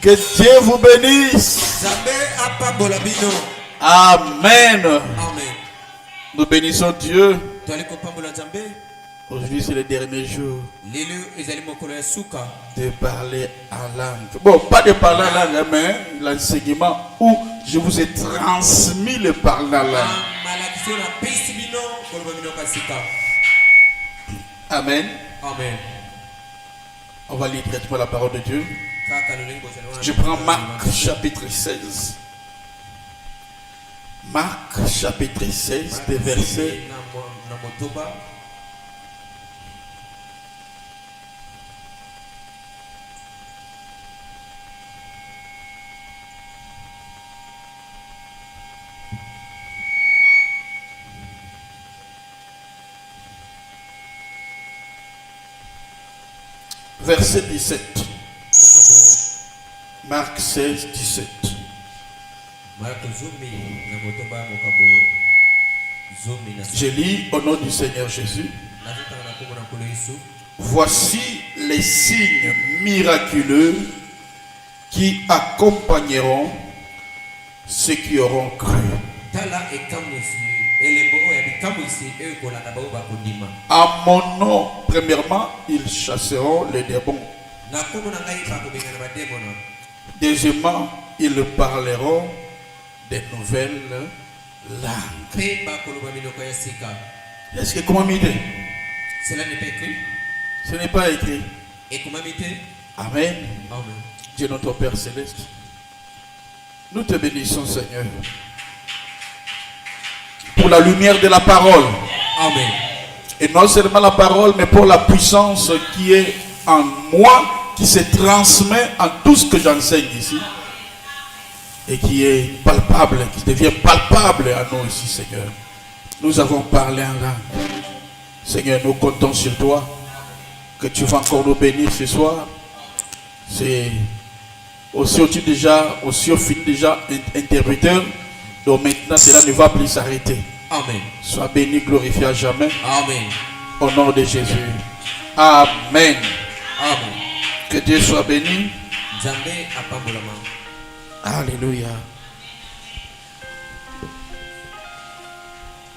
Que Dieu vous bénisse. Amen. Nous bénissons Dieu. Aujourd'hui, c'est le dernier jour de parler en langue. Bon, pas de parler en langue, mais l'enseignement où je vous ai transmis le parler en langue. Amen. Amen. On va lire directement la parole de Dieu. Je prends Marc chapitre 16. Marc chapitre 16, des versets. Verset 17. Marc 16, 17. Je lis au nom du Seigneur Jésus. Voici les signes miraculeux qui accompagneront ceux qui auront cru. À mon nom, premièrement, ils chasseront les démons. Deuxièmement, ils parleront des nouvelles langues. Est-ce que comment m'aider? Cela n'est pas écrit. Ce n'est pas écrit. Et comment m'aider? Amen. Amen. Dieu notre Père Céleste, nous te bénissons Seigneur pour la lumière de la parole. Amen. Et non seulement la parole, mais pour la puissance qui est en moi, qui se transmet en tout ce que j'enseigne ici. Et qui est palpable, qui devient palpable à nous ici, Seigneur. Nous avons parlé en langue. Seigneur, nous comptons sur toi. Que tu vas encore nous bénir ce soir. C'est aussi au fini déjà interpréteur. Donc maintenant, cela ne va plus s'arrêter. Amen. Sois béni, glorifié à jamais. Amen. Au nom de Jésus. Amen. Amen. Que Dieu soit béni. Alléluia.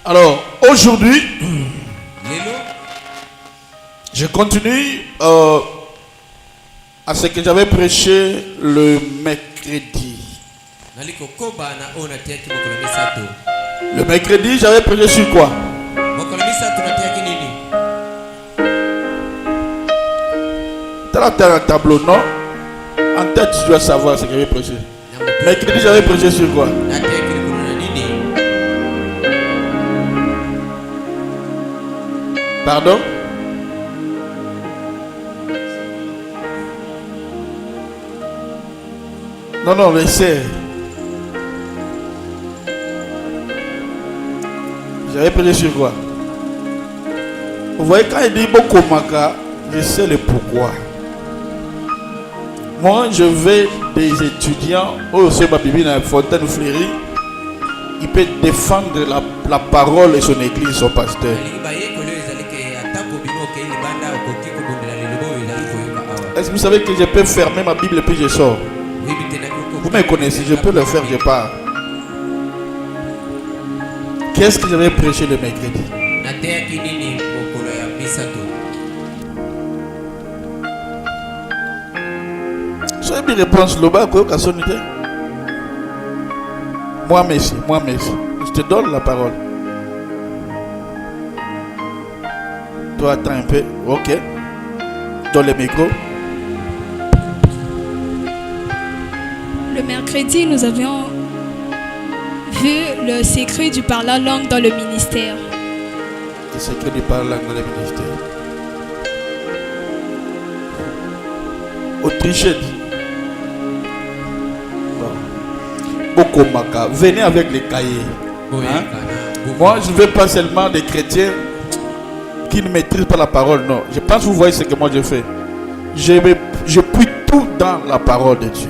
Alors, aujourd'hui, je continue à ce que j'avais prêché le mercredi. Le mercredi, j'avais prêché sur quoi? Tu as un tableau, non? En tête, tu dois savoir ce que j'avais prêché. Mercredi, j'avais prêché sur quoi? Pardon? Non, laissez. J'avais prêché sur quoi? Vous voyez, quand il dit beaucoup Maka, je sais le pourquoi. Moi, je vais des étudiants au Bibi dans la Fontaine Fleurie. Il peut défendre la parole et son église, son pasteur. Est-ce que vous savez que je peux fermer ma Bible et puis je sors? Vous me connaissez, je peux le faire, je pars. Qu'est-ce que j'avais prêché le mercredi? Soyez bien réponse là-bas, quoi, sonité. Moi, merci. Je te donne la parole. Toi, attends un peu. Ok. Dans le micro. Le mercredi, nous avions vu le secret du parler langue dans le ministère. Le secret du parler langue dans le ministère. Autrichienne. Beaucoup Maka. Venez avec les cahiers. Hein? Moi, je ne veux pas seulement des chrétiens qui ne maîtrisent pas la parole. Non. Je pense que vous voyez ce que moi je fais. Je puis tout dans la parole de Dieu.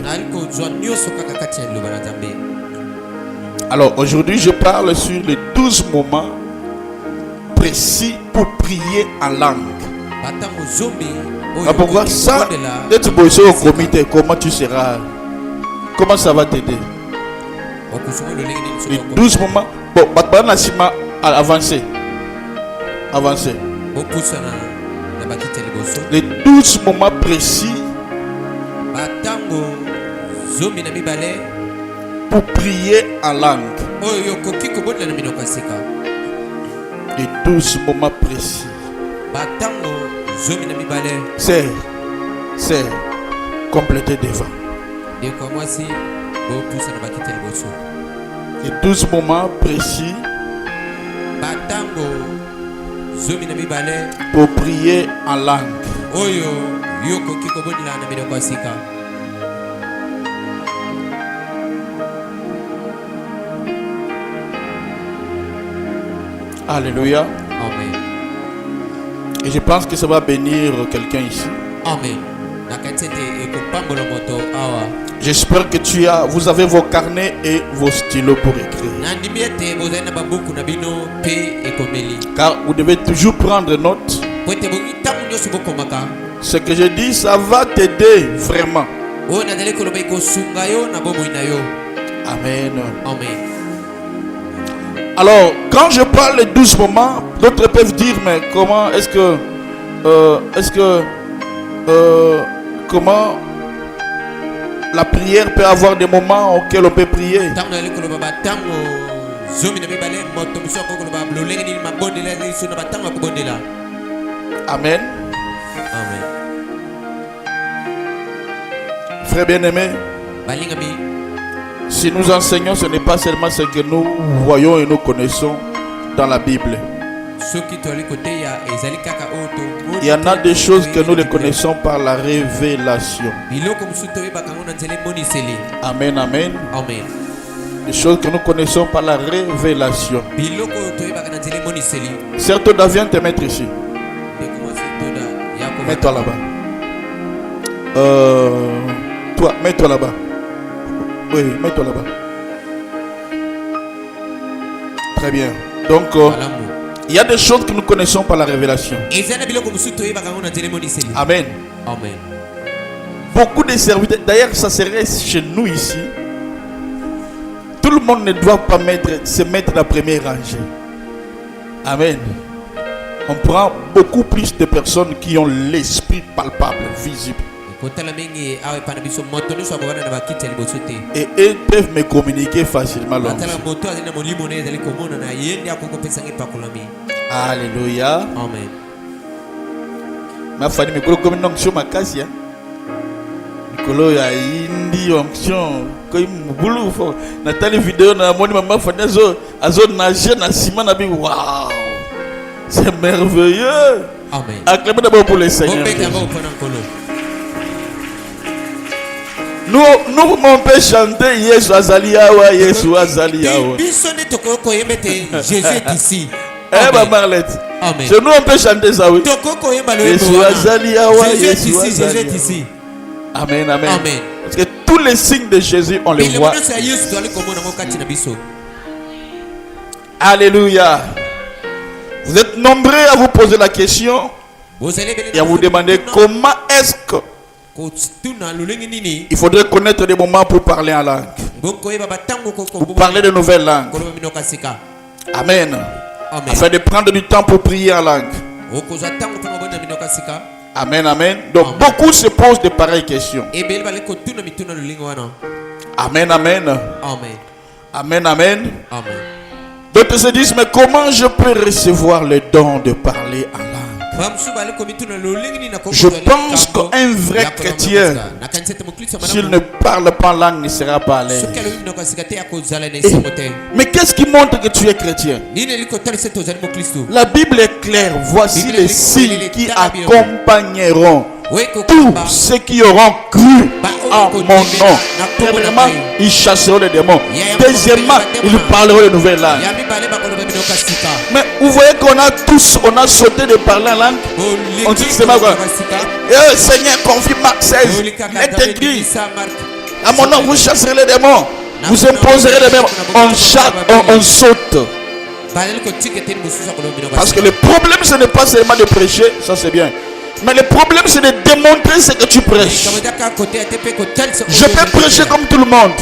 Alors aujourd'hui, je parle sur les 12 moments précis pour prier en langue. Pourquoi ça, d'être bossé au comité, comment tu seras comment ça va t'aider? Okusoma lolenge nini Les soko 12 moments. Bon, Batbana Sima, avancez. Avancez. bopusa na bakiti ya liboso. Les 12 moments précis Batango zomi na mibale pour prier en langue. oyo yokoki kobondela na minoko ya sika. Les 12 moments précis. Batango zomi na mibale C'est complété devant. ndeko ya mwasi bopusa na bakiti ya liboso. Les 12 moments précis Batango zomi na mibale pour prier en langue. oyo yokoki kobondela na minoko ya sika. Alléluia. Amen. Et je pense que ça va bénir quelqu'un ici. Amen. Nakatete ekopambola moto awa. J'espère que vous avez vos carnets et vos stylos pour écrire. Nandimi ete bozali na babuku na bino pe ekomeli. Car vous devez toujours prendre note. Po ete bongi ntango nyonso bokomaka. Ce que je dis, ça va t'aider vraiment. Oyo nazali koloba ekosunga yo na bomoi na yo. Amen. Amen. Alors, quand je parle de 12 moments, d'autres peuvent dire, mais comment comment la prière peut avoir des moments auxquels on peut prier? Ntango nazali koloba batango zomi na mibale moto mosusu akokoloba lolenge nini mabondela liso na batango akobondela. Amen. Amen. Frère bien-aimé, Balingami, si nous enseignons, ce n'est pas seulement ce que nous voyons et nous connaissons dans la Bible. soki toali koteya ezali kaka oyo tomoni. Il y en a des choses que nous les connaissons par la révélation. Biloko mosusu toyebaka yango na nzela emoniseli. Amen, amen. Amen. Des choses que nous connaissons par la révélation. Biloko oyo toyebaka na nzela emoniseli. Certes, Toda, viens te mettre ici. Ndeko mwasi Toda yako. Mets-toi là-bas. Toi, mets-toi là-bas. Oui, mets-toi là-bas. Très bien. Donc, Malamu. il y a des choses que nous connaissons par la révélation. Ezana biloko mosusu toyebaka yango na nzela emoniseli. Amen. Amen. Beaucoup de serviteurs, d'ailleurs, ça serait chez nous ici. Tout le monde ne doit pas se mettre dans la première rangée. Amen. On prend beaucoup plus de personnes qui ont l'esprit palpable, visible. Kotala mingi awe pana biso moto nyonso akobana na bakiti ya liboso te. Et ils peuvent me communiquer facilement l'onction. Atala moto azali na molimo ne ezali komona na ye nde akokopesa ngai pakolami. Alléluia. Amen. Ma famille me comme une onction makasi hein. Mikolo ya indi onction comme mubulu fo. Natali vidéo na moni maman fani azo nager na ciment na bi waouh. C'est merveilleux. Amen. Acclamez d'abord pour le Seigneur. Nous on peut chanter Yesu azali awa, Yesu azali awa. Jésus est ici. Eh ma Marlette. Amen. Chez nous on peut chanter ça oui. Yesu azali awa, Jésus est Yesu ici, Jésus azali est ici. Amen, amen. Amen. Parce que tous les signes de Jésus on les voit. Alléluia. Vous êtes nombreux à vous poser la question et à vous demander comment est-ce que il faudrait connaître des moments pour parler en langue, pour parler de nouvelles langues. Amen. Afin de prendre du temps pour prier en langue. Amen, amen. Donc beaucoup se posent de pareilles questions. Amen, amen. Amen, amen. D'autres se disent, mais comment je peux recevoir le don de parler en langue? Je pense qu'un vrai chrétien, s'il ne parle pas en langue, ne sera pas à l'aise. Mais qu'est-ce qui montre que tu es chrétien? La Bible est claire. Voici les signes qui accompagneront tous ceux qui auront cru en mon nom. Premièrement, ils chasseront les démons. Deuxièmement, ils parleront de nouvelles langues. Mais vous voyez qu'on a sauté de parler en langue. On dit c'est ma quoi? Seigneur, confie Marc 16. Il est écrit, à mon nom vous chasserez les démons. Vous imposerez les démons. On saute. Parce que le problème ce n'est pas seulement de prêcher, ça c'est bien. Mais le problème, c'est de démontrer ce que tu prêches. Je peux prêcher comme tout le monde.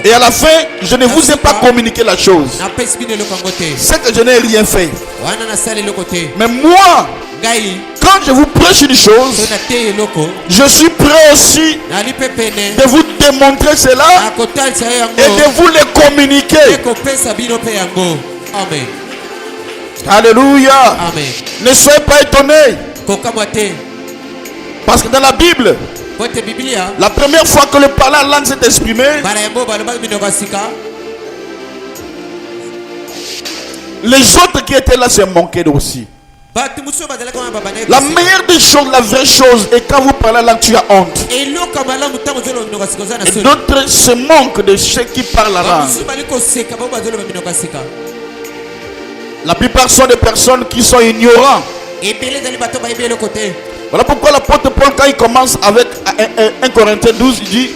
Et à la fin, je ne vous ai pas communiqué la chose. C'est que je n'ai rien fait. Mais moi, quand je vous prêche une chose, je suis prêt aussi de vous démontrer cela et de vous le communiquer. Amen. Alléluia. Amen. Ne soyez pas étonnés. Parce que dans la Bible, la première fois que le parler en langue s'est exprimé, les autres qui étaient là se manquaient aussi. La meilleure des choses, la vraie chose, est quand vous parlez la langue, tu as honte. Et d'autres se manquent de ceux qui parlent la langue. La plupart sont des personnes qui sont ignorants. Voilà pourquoi l'apôtre Paul, quand il commence avec 1 Corinthiens 12, il dit: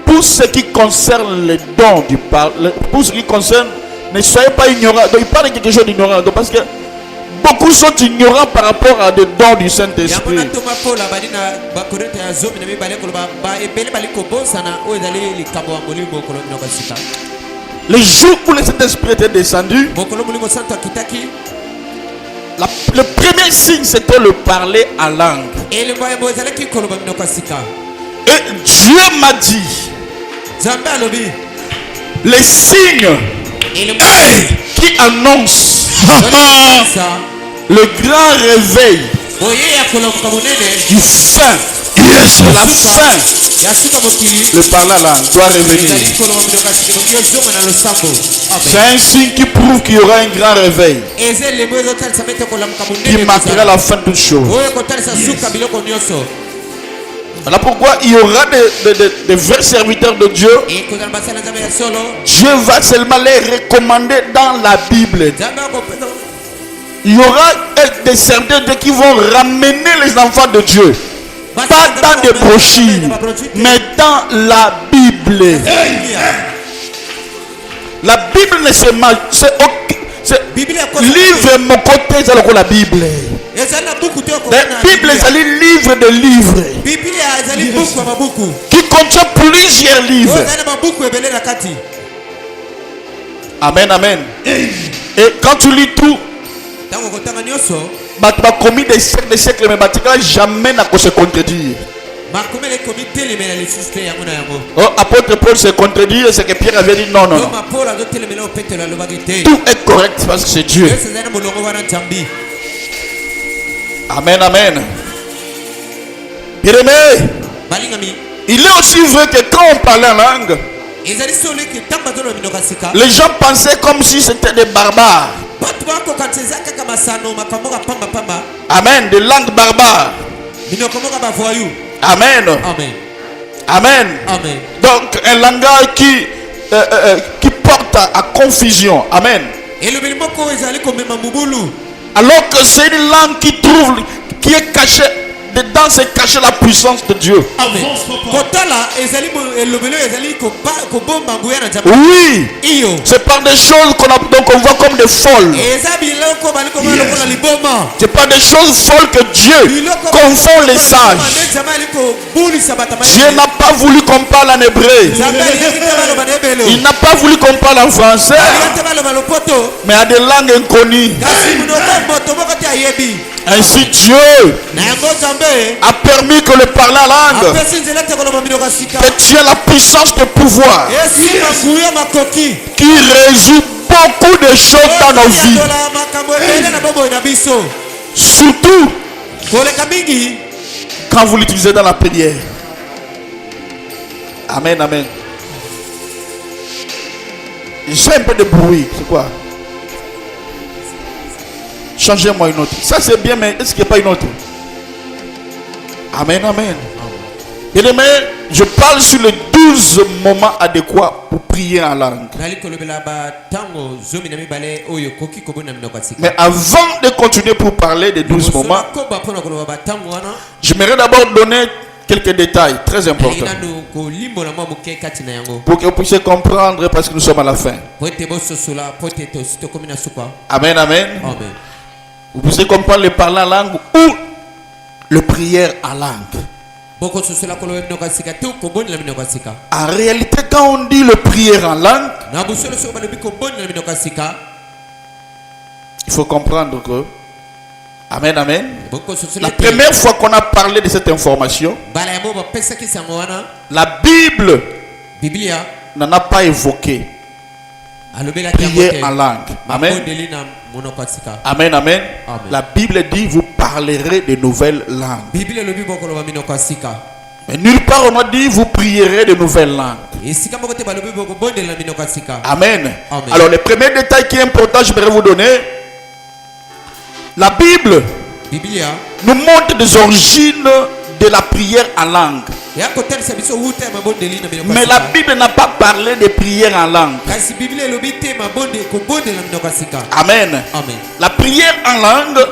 pour ce qui concerne les dons du parler, pour ce qui concerne, ne soyez pas ignorants. Donc il parle de quelque chose d'ignorant. Parce que beaucoup sont ignorants par rapport à des dons du Saint-Esprit. Les jours où le Saint-Esprit était descendu, le premier signe, c'était le parler en langue. Et Dieu m'a dit, les signes qui annoncent le grand réveil du fin, de la fin, le parler en langue doit revenir. C'est un signe qui prouve qu'il y aura un grand réveil qui marquera la fin de toutes choses. Voilà pourquoi il y aura des vrais serviteurs de Dieu. Dieu va seulement les recommander dans la Bible. Il y aura des serviteurs de Dieu qui vont ramener les enfants de Dieu. Pas dans des brochures, mais dans la Bible. La Bible ne se mange. Livre mon côté, c'est la Bible. La Bible, c'est le livre de livres qui contient plusieurs livres. Amen, amen. Et quand tu lis tout, tu as commis des siècles, mais tu n'as jamais se contredire. Oh, apôtre Paul se contredit, c'est que Pierre avait dit non, non, non. Tout est correct parce que c'est Dieu. Amen, amen. Bien-aimé, il est aussi vrai que quand on parlait en langue, les gens pensaient comme si c'était des barbares. Amen, des langues barbares. Amen. Amen. Amen. Amen. Donc un langage qui porte à confusion. Amen. Alors que c'est une langue qui est cachée. Dedans c'est caché la puissance de Dieu. Amen. Oui. C'est par des choses qu'on voit comme des folles. C'est par des choses folles que Dieu confond les sages. Dieu n'a pas voulu qu'on parle en hébreu. Il n'a pas voulu qu'on parle en français, mais à des langues inconnues. Ainsi Dieu a permis que le parler en langue détient la puissance de pouvoir qui résout beaucoup de choses dans nos vies. Surtout quand vous l'utilisez dans la prière. Amen, amen. J'ai un peu de bruit, c'est quoi? Changez-moi une autre. Ça c'est bien, mais est-ce qu'il n'y a pas une autre? Amen, amen. Bien-aimé, je parle sur les 12 moments adéquats pour prier en langue. Mais avant de continuer pour parler des 12 moments, j'aimerais d'abord donner quelques détails très importants pour que vous puissiez comprendre parce que nous sommes à la fin. Amen, amen. Amen. Vous pouvez comprendre le parler en langue ou le prière en langue. Boko susula koloba minoka sika tu koboni la minoka sika. En réalité, quand on dit le prière en langue, Na busolo so balobi koboni la minoka sika. il faut comprendre que, amen, amen. Boko susula La première fois qu'on a parlé de cette information, bala ya boba pesa kisango wana. la Bible Biblia n'en a pas évoqué alobela prière en langue. Amen. Bondeli na monoko sika. Amen, amen. Amen. La Bible dit, vous parlerez de nouvelles langues. Biblia lobi boko loba minoka sika. Mais nulle part on a dit, vous prierez de nouvelles langues. Esika moko te balobi boko bondeli la minoka sika. Amen. Amen. Alors, le premier détail qui est important, je vais vous donner. La Bible Biblia nous montre des origines de la prière en langue. yako telisa biso wuta mabondeli na minoka sika. Mais la Bible n'a pas parlé de prière en langue. Kasi Biblia lobi te mabonde kobonde la minoka sika. Amen. Amen. La prière en langue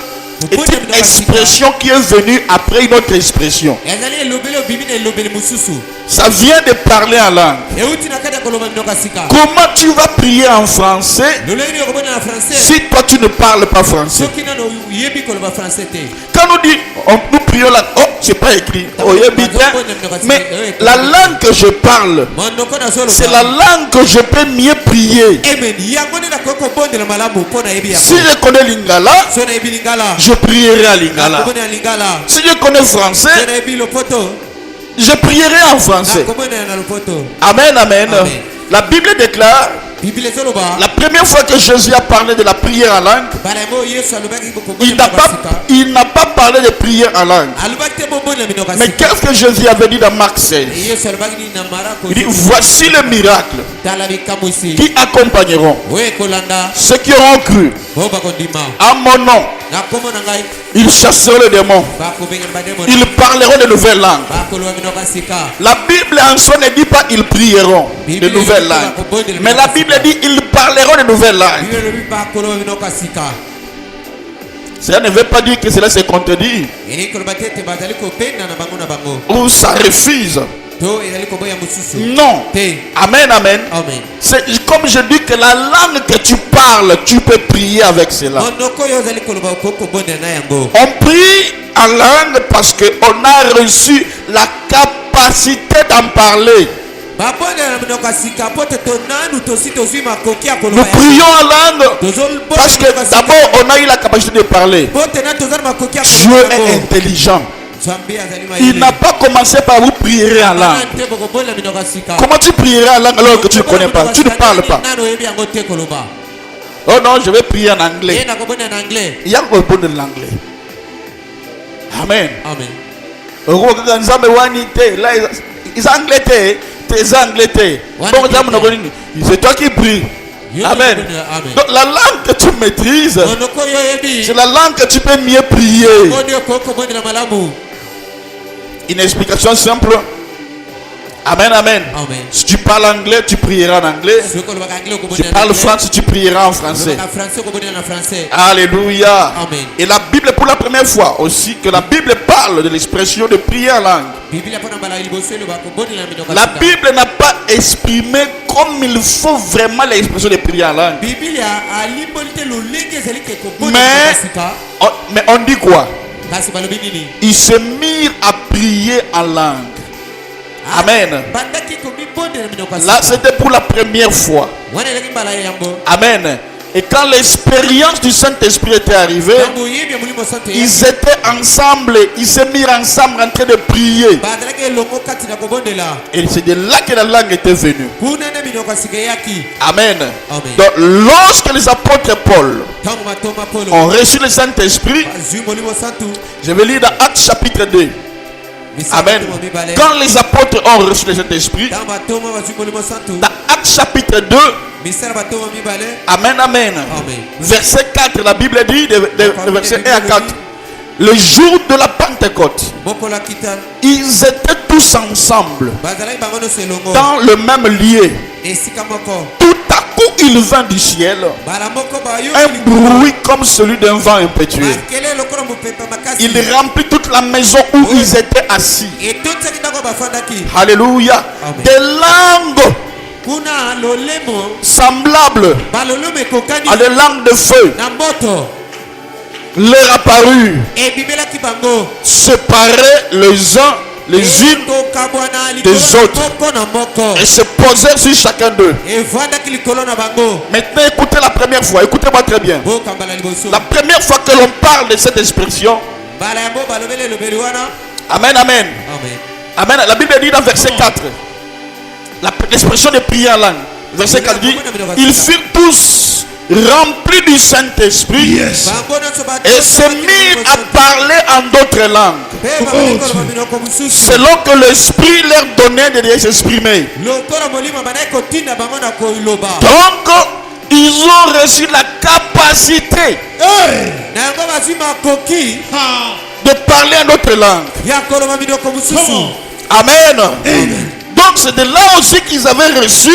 est une expression qui est venue après une autre expression. Yazali lobelo Biblia lobelo mususu. Ça vient de parler en langue. Euti na kada koloba minoka sika. Comment tu vas prier en français Loleni yokobona na français. si toi tu ne parles pas français? Soki nano yebi koloba français te. Quand nous dit, nous prions là, oh, c'est pas écrit. Oh, mais la langue que je parle, Monoko na solo. c'est la langue que je peux mieux prier. Amen. Yango na koko bonde la malamu pona yebi yako. Si je connais lingala, Sona yebi lingala. je prierai à lingala. Kobona lingala. Si je connais français, Sona yebi lopoto. je prierai en français. Kobona na lopoto. Amen, amen. Amen. La Bible déclare, Biblia soloba. la première fois que Jésus a parlé de la prière en langue, Balemo Yesu alobaki boko il n'a pas parlé de prière en langue. Alobaki te bonde la minoka Mais sika. qu'est-ce que Jésus avait dit dans Marc 16? Yesu alobaki ni na marako. Il dit, voici le miracle Tala bikamusi. qui accompagneront We kolanda. ceux qui auront cru Boba kondima. en mon nom. Na komo na ngai. Ils chasseront les démons. Ba ko benga bademo. Ils parleront de nouvelles langues. Ba ko loba minoka sika. La Bible en soi ne dit pas ils prieront de nouvelles langues. Mais la Bible dit ils parleront de nouvelles langues. Biblia lobi ba ko loba minoka sika. Cela ne veut pas dire que cela se contredit Eni koloba te bazali ko benda na bango na bango. ou ça refuse. To ezali ko boya mususu. Non. Te. Amen, amen. Amen. C'est comme je dis que la langue que tu parles, tu peux prier avec cela. Monoko yo ezali koloba ko bonde na yango. On prie en langue parce qu'on a reçu la capacité d'en parler. Babonde na minoka sika pote to nanu to sito zima kokia Nous koloba. prions en langue parce que d'abord on a eu la capacité de parler. Pote na to zama kokia Dieu est intelligent. Il n'a pas commencé par vous prier en langue. Comment tu prieras en langue alors que tu ne connais pas? Tu ne parles pas. Oh non, je vais prier en anglais. Il y a un bon de l'anglais. Amen. Amen. Ils anglais, tes anglais, c'est toi qui pries. Amen. Donc la langue que tu maîtrises, c'est la langue que tu peux mieux prier. Une explication simple. Amen, amen. Amen. Si tu parles anglais, tu prieras en anglais. Si tu parles français, tu prieras en français. Alléluia. Amen. Et la Bible, pour la première fois aussi, que la Bible parle de l'expression de prière en langue. La Bible n'a pas exprimé comme il faut vraiment l'expression de prière en langue. Mais on dit quoi? Ils se mirent à prier en langue. Amen. Là, c'était pour la première fois. Amen. Et quand l'expérience du Saint-Esprit était arrivée, ils étaient ensemble, ils se mirent ensemble en train de prier. Et c'est de là que la langue était venue. Amen. Donc, lorsque les apôtres Paul ont reçu le Saint-Esprit, je vais lire dans Actes chapitre 2. Amen. Quand les apôtres ont reçu le Saint-Esprit, dans Actes chapitre 2, amen, amen. Verset 4, la Bible dit, de verset 1 à 4, le jour de la Pentecôte, ils étaient tous ensemble, dans le même lieu. Tout à coup, il vint du ciel un bruit comme celui d'un vent impétueux. Il remplit toute la maison où ils étaient assis. Alléluia. Des langues semblables à des langues de feu leur apparut, ebimelaki bango séparés les uns les unes etokabwana des likolo autres. moko na moko et se posèrent sur chacun d'eux. evandaki likolo na bango. Maintenant, écoutez la première fois. Écoutez-moi très bien. bokambala liboso La première fois que l'on parle de cette expression, mbala yango balobeli elobeli wana. Amen, Amen. Amen. Amen. La Bible dit dans verset 4, l'expression de prière en langue. Verset 4 dit, ils furent tous remplis du Saint-Esprit bango nyonso et se mirent à parler en d'autres langues, mpe babandi koloba minoko mosusu selon que l'Esprit leur donnait de s'exprimer. lokola molimo bandaki kotinda bango na koloba. Donc, ils ont reçu la capacité na yango bazwi makoki de parler en d'autres langues. ya koloba minoko mosusu. Amen. Donc, c'est de là aussi qu'ils avaient reçu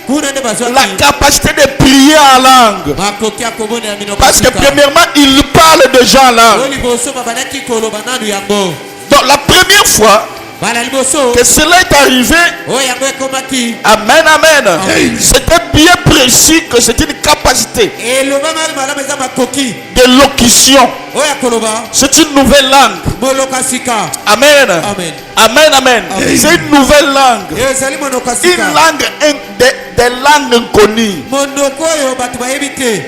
kuna nde la bazwaki capacité de prier en langue. makoki ya kobondela minoko Parce que sika. premièrement, ils parlent déjà en oyo langue. liboso babandaki koloba nanu yango. Donc la première fois bala liboso que cela est arrivé, oyo yango ekomaki Amen, Amen, c'était bien précis que c'est une capacité elobamaki malamu eza makoki d'élocution. oyo ya koloba C'est une nouvelle langue. moloka sika. Amen. Amen. Amen, Amen. C'est une nouvelle langue. ezali monoko Une sika langue, des langues inconnues. monoko oyo bato bayebi te.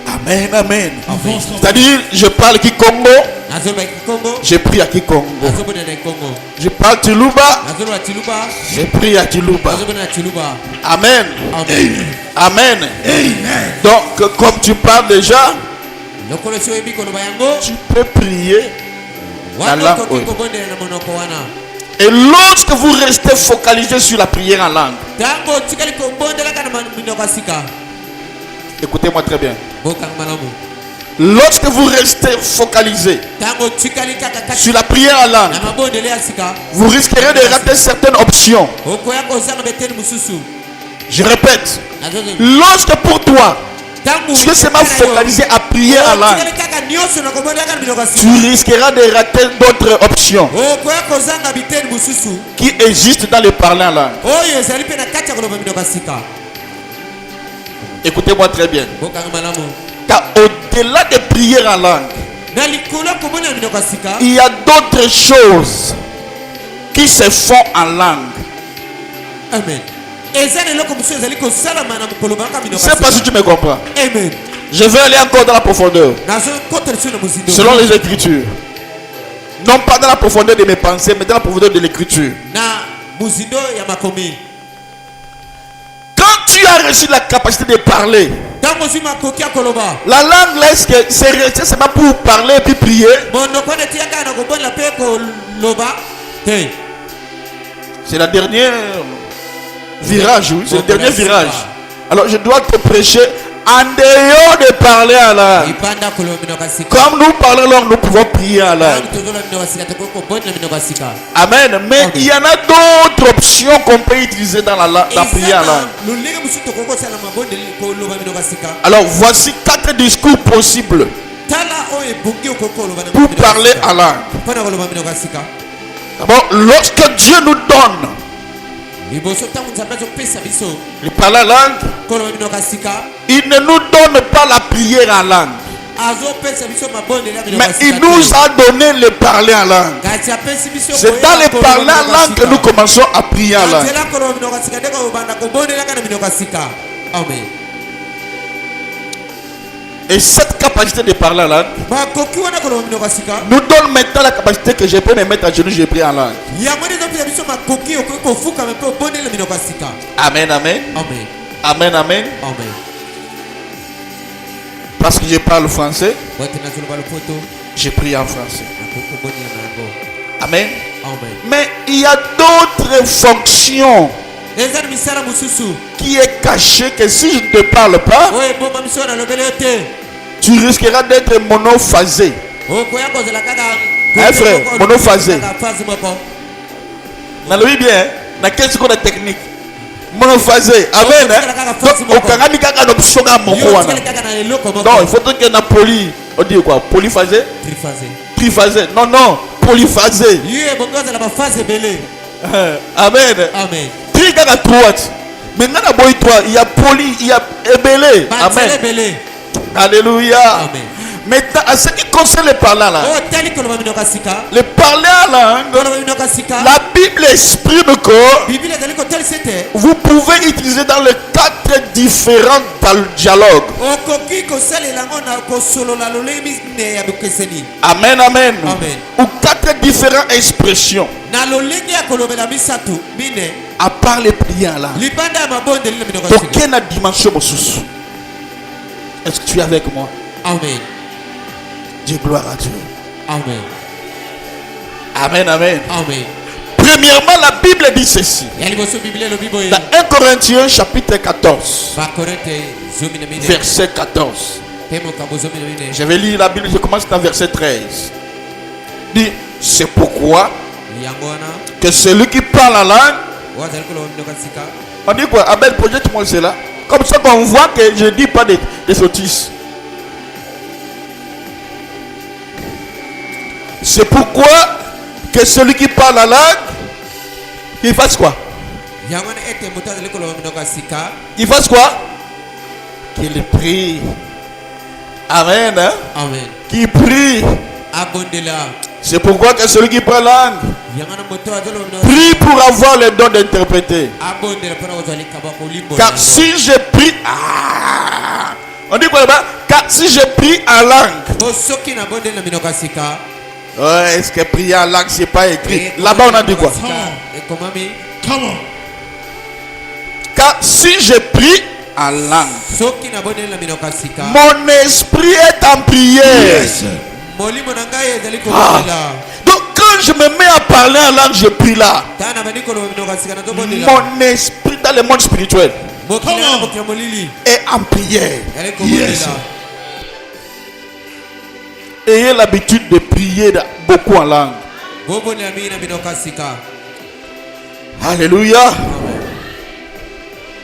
Amen, Amen. Amen. C'est-à-dire, je parle Kikongo, nazolobaki kongo je prie à Kikongo. nazobondela kongo Je parle Tiluba, nazoloba tiluba je prie à Tiluba. nazobondela tiluba. Amen. Amen. Amen. Donc, comme tu parles déjà, lokolo esi oyebi koloba yango tu peux prier. wana langue okoki oyo. kobondela na monoko wana. Et lorsque vous restez focalisé sur la prière en langue, ntango otikali kobondelaka na minoko ya sika écoutez-moi très bien. bokanga malamu. Lorsque vous restez focalisé ntango otikali kaka kati sur la prière en langue, na mabondele ya sika vous risquerez de rater certaines options. okoya kozanga beteni mosusu. Je répète, Nazoloba. lorsque pour toi, ntango tu es seulement focalisé à prier en langue, otikali kaka nyonso na kobondelaka na minoko ya tu sika risqueras de rater d'autres options okoya kozanga biteni mosusu qui existent dans le parler en langue. oyo ezali mpe na kati ya koloba minoko ya sika. Écoutez-moi très bien. bokanga malamu. Car au-delà de prier en langue, na likolo ya kobondela minoko ya sika il y a d'autres choses qui se font en langue. amen eza na eloko mosusu ezali kosalama na kolobaka Je minoko ne ya sais pas si sika. tu me comprends. amen Je vais aller encore dans la profondeur, nazokota lisu na mozindo selon les Écritures. Non pas dans la profondeur de mes pensées, mais dans la profondeur de l'Écriture. na mozindo ya makomi. Quand tu as reçu la capacité de parler, ntango ozwi makoki ya koloba la langue là, est-ce que c'est resté seulement pour parler et puis prier? monoko wana etiyaka na kobondela mpe koloba te. C'est la dernière virage, oui, c'est le dernier virage. Alors je dois te prêcher en dehors de parler en langue. libanda koloba minoko ya sika. Comme nous parlons langue, nous pouvons prier en langue. ntango tozoloba minoko ya sika tokoki kobondela minoko ya sika. Amen. Mais il y en a d'autres options qu'on peut utiliser dans la prière en langue. lolenge mosusu tokoki kosala mabondeli koloba minoko ya sika. Alors voici 4 discours possibles tala oyo ebongi okoki koloba na pour minoko ya parler sika. en langue. mpona koloba minoko ya sika. D'abord, lorsque Dieu nous donne liboso ntango nzambe azopesa biso le parler en langue, koloba minoko ya sika il ne nous donne pas la prière en langue, azopesa biso mabondeli ya minoko mais ya sika il nous a donné le parler en langue. kasi apesi biso C'est dans le parler en langue que nous commençons à prier en langue. nzela koloba minoko ya sika nde kobanda kobondelaka na minoko ya sika. amen. Et cette capacité de parler en langue makoki wana koloba minoko ya sika nous donne maintenant la capacité que je peux me mettre à genoux, je prie en langue. yango nde ezopesa biso makoki okoki kofukama mpe obondela minoko ya sika. Amen, amen. amen. Amen, amen. amen. Parce que je parle français, bote nazoloba lopoto je prie en français. nakoki kobondela na yango. Amen. amen. Mais il y a d'autres fonctions eza na misala mosusu qui est cachée que si je ne te parle pas, oyo ebomba miso nalobeli yo te tu risqueras d'être monophasé. okoya kozela kaka Hein, frère, monophasé. phase moko. Nalobi bien, na quelle seconde technique? Monophasé. Amen. Donc, okangami kaka na option ka moko yo wana. tikali kaka na eloko moko. Non, il faut que na poly. On dit quoi? Polyphasé? triphasé. Triphasé. Non, non, polyphasé. yo ebongi ozala baphase ebele. Amen. amen. Tri kaka droite. Maintenant na boy toi, il y a poly, il y a ebele. banzela Amen. ebele. Alléluia. amen. Maintenant, à ce qui concerne le parler en langue, otali koloba minoko ya sika le parler en langue, koloba minoko ya sika la Bible exprime que biblia ezali kotalisa ete vous pouvez utiliser dans les 4 différents dialogues. okoki kosalela yango na kosolola lolenge mine ya bokeseni Amen, amen. Amen. Ou 4 différentes expressions. na lolenge ya kolobela misatu mine À part les prières en langue. libanda ya mabondeli na minoko ya Donc, sika quelle est la dimension mosusu? Est-ce que tu es avec moi? amen Dis gloire à Dieu. amen Amen, amen. amen Premièrement, la Bible dit ceci. ya liboso biblia elobi boye Dans 1 Corinthiens chapitre 14, bakorinte zomi na mine verset 14. mpe mokambo zomi na mine Je vais lire la Bible, je commence dans verset 13. Dit, c'est pourquoi yango wana que celui qui parle en langue, oyo azali koloba minoko ya sika on dit quoi? Abel, projette-moi cela. Comme ça qu'on voit que je ne dis pas des sottises. C'est pourquoi que celui qui parle en langue, qu'il fasse quoi? yango wana ete moto azali koloba minoko ya sika Qu'il fasse quoi? Qu'il prie. Amen. Hein? amen Qu'il prie. abondela C'est pourquoi que celui qui parle langue yango wana moto azoloba minoko prie pour avoir le don d'interpréter. abondela mpona kozwa likaba kolimbola Car si je prie, on dit quoi là-bas? Car si je prie en langue, po soki nabondeli na minoko ya sika est-ce que prier en langue c'est pas écrit? Là-bas on a dit quoi? ekomami Come on. Car si je prie en langue, soki nabondeli na minoko ya sika mon esprit est en prière. Yes. molimo na ngai ezali kobondela Donc quand je me mets à parler en langue, je prie là. ntango nabandi koloba minoko ya sika nazobondela Mon esprit dans le monde spirituel mokili Come na on. mokili ya molili est en prière. ezali kobondela Ayez l'habitude de prier beaucoup en langue. bobondela mingi na minoko ya sika Alléluia.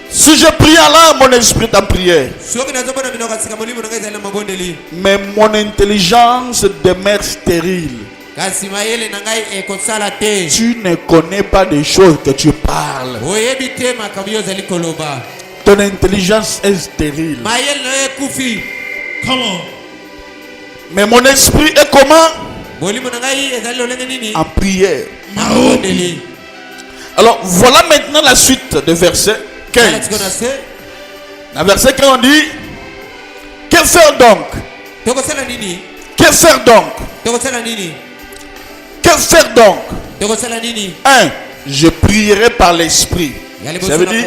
Si je prie en langue, mon esprit est en prière. soki nazobonda minoko ya sika molimo na ngai ezali na mabondeli Mais mon intelligence demeure stérile. kasi mayele na ngai ekosala te Tu ne connais pas des choses que tu parles. oyebi te makambo oyo ozali koloba Ton intelligence est stérile. mayele na yo ekufi Come on. Mais mon esprit est comment? molimo na ngai ezali lolenge nini En prière. mabondeli Alors voilà maintenant la suite de verset tala tiko 15. na se Dans verset 15 on dit, que faire donc? tokosala nini Que faire donc? tokosala nini Que faire donc? tokosala nini 1. Je prierai par l'esprit. Ça veut dire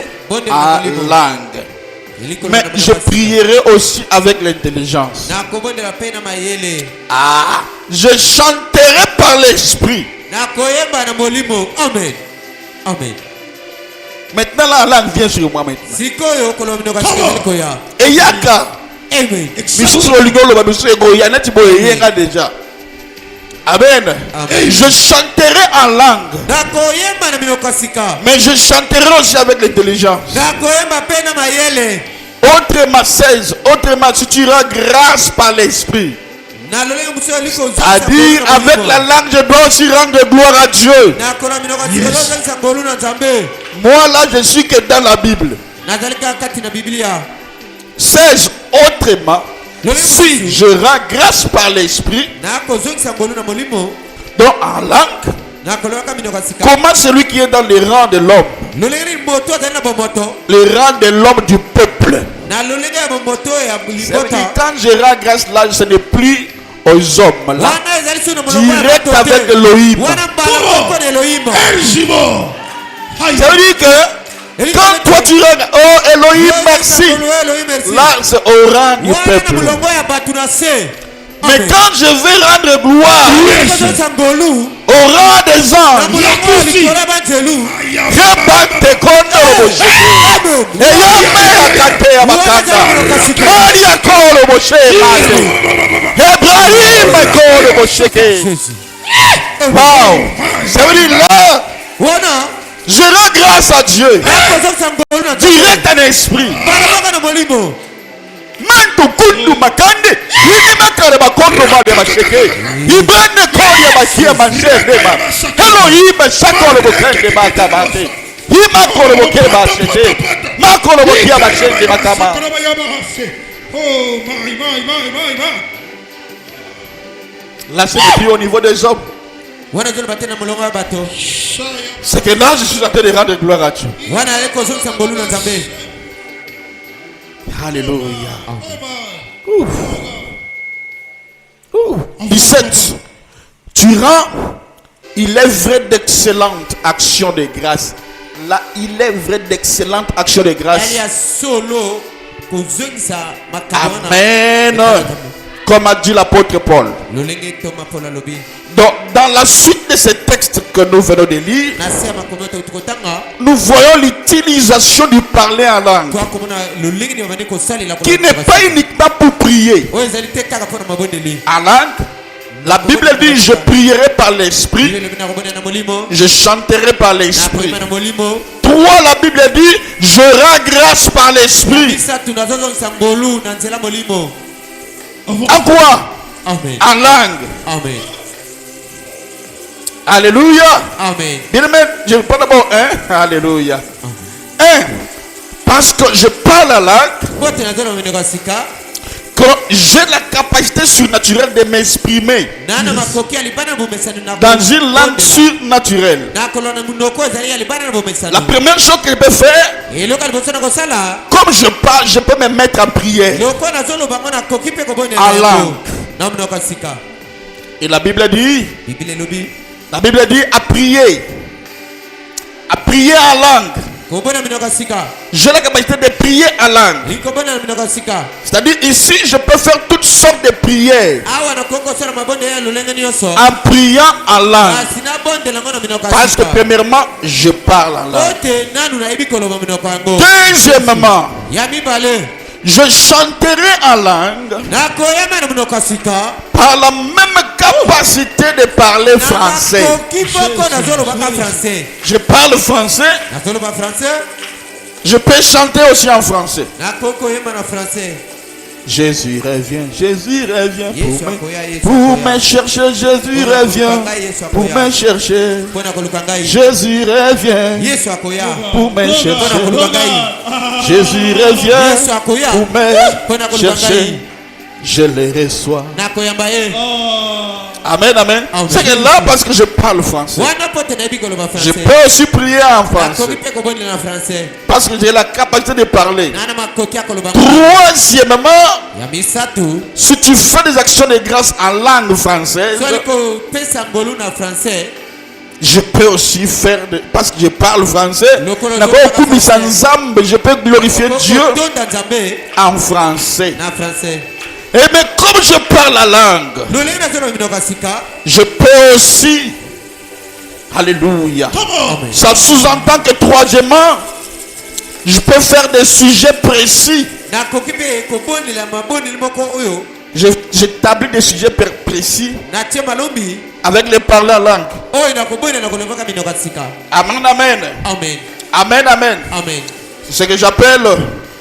en langue. Mais je prierai aussi avec l'intelligence. nakobondela mpe na mayele Je chanterai par l'esprit. nakoyemba na molimo amen amen Maintenant la langue vient sur moi maintenant. sikoyo koloba minoko ya sika ezali koya Et yaka, amen misusu lolingo loba misusu egoya neti boye yenga déjà. Amen. Amen. Je chanterai en langue, nakoyemba na minoko ya sika mais je chanterai aussi avec l'intelligence. nakoyemba mpe na mayele Autrement 16, autrement si tu rends grâce par l'esprit. na lolenge mosusu ezali kozongisa C'est-à-dire ngolu na avec molimo. la langue je dois aussi rendre gloire à Dieu. nakoloba minoko ya sika ezozongisa ngolu na nzambe Moi là je suis que dans la Bible. nazali kaka kati na biblia 16, autrement, si je rends grâce par l'esprit, nakozongisa ngolu na molimo donc en langue, nakolobaka minoko ya sika comment celui qui est dans les rangs de l'homme, lolenge nini moto azali na bomoto les rangs de l'homme du peuple. na lolenge ya bomoto ya Ça veut dire libota quand je rends grâce là, ce n'est plus aux hommes là, wana ezali so na molongo ya direct bato avec te Elohim. wana mbala moko na elohimo Elgimo. Ça veut dire que quand toi tu rends, oh Elohim merci, là c'est au rang du wana na peuple. molongo ya bato na se Mais quand je vais rendre gloire kozongisa ngolu au rang des na anges, molongo ya likolo ya banzelu rebate kondo bosheke. Eyame akate ya bakanda. Kari akolo bosheke. Ibrahim akolo bosheke. Wow. Ça veut dire là, wana je rends grâce à Dieu. nakozongisa ngolu na Direct en esprit. balabaka na molimo Mantu kundu makande. Hini makare bakondo bade basheke. Ibane kodi ya bakia manjende ba. Elohim sakolo bokende batabate. Imakolo boke bashete. Makolo bokia bashende batama. Oh, my. Là, c'est depuis au niveau des hommes. wana zolo batena molongo ya bato C'est que là, je suis en train de rendre gloire à Dieu. wana eko zongisa ngolu na nzambe. Alléluia. Ouf. Ouf. 17. Tu rends, il est vrai d'excellentes actions de grâce. Là, il est vrai d'excellentes actions de grâce. yali ya solo kozongisa makambo wana. Amen. Comme a dit l'apôtre Paul. lolenge toma pola lobi Donc, dans la suite de ces textes que nous venons de lire, na se makombo to tukotanga nous voyons l'utilisation du parler en langue, kwa komona lolenge ni bamani kosalela qui n'est pas uniquement pour prier. oyo ezali te kaka mpona mabondeli. En langue, la Bible dit, je prierai par l'esprit, Bibele bina kobonela na molimo je chanterai par na l'esprit. koyemba na molimo. 3, la Bible dit, je rends grâce par l'esprit. Misatu nazozongisa ngolu na nzela molimo. En quoi? Amen. En langue. Amen. Alléluia. Amen. Bien aimé, je parle d'abord alléluia. Parce que je parle la langue, Bote nazolo meneka sika que j'ai la capacité surnaturelle de m'exprimer nana makoki alibana bomesano na dans une langue surnaturelle. na kolona munoko ezali alibana na bomesano. La première chose que je peux faire, eloko liboso na kosala comme je parle, je peux me mettre en prière. loko nazoloba ngo nakoki mpe kobonela En yango langue. na munoko ya sika. Et la Bible dit, Bibile elobi à prier en langue. kobona minoko ya sika J'ai la capacité de prier en langue. likobona na minoko ya sika. C'est-à-dire ici, je peux faire toutes sortes de prières awa nakoki kosala mabonde ya lolenge nyonso en priant en langue. kasi nabondela ngo na minoko ya Parce que sika premièrement, je parle en langue. ote nanu nayebi koloba minoko yango. Deuxièmement, ya mibale je chanterai en langue nakoyamba na minoko ya sika par la même capacité de parler na français. makoki moko nazolobaka français. Je parle français, nazoloba français je peux chanter aussi en français. nakoki koyemba na français. Jésus revient Yesu akoya, Yesu pour akoya. me chercher. Jésus revient pour me chercher. mpona koluka ngai. Jésus revient Yesu akoya pour me mpona chercher. koluka ngai. Jésus revient Yesu akoya pour mpona me koluka chercher. ngai. Je les reçois. nakoyamba ye. Amen, amen. Amen. C'est que là, parce que je parle français, wana pote nayebi koloba je français. peux aussi prier en nakoki français. mpe kobondela na français. Parce que j'ai la capacité de parler. nana makoki ya koloba ngai. Troisièmement, ya misatu si tu fais des actions de grâce en langue française, soki kopesa ngolu na français. je peux aussi faire, parce que je parle français, Lokolo d'abord, zoka comme français. Nzambe, je peux glorifier Dieu tonda nzambe en français. na français. Et mais comme je parle la langue, lolenge nazoloba minoko ya sika. je peux aussi, alléluia, Amen. ça sous-entend que troisièmement, je peux faire des sujets précis. nakoki mpe kobondela mabondeli moko oyo J'établis des sujets précis natie malombi avec les parlers en langue. oyo nakobondela kolobaka minoko ya sika. Amen, amen. Amen. Amen, amen. Amen. C'est ce que j'appelle,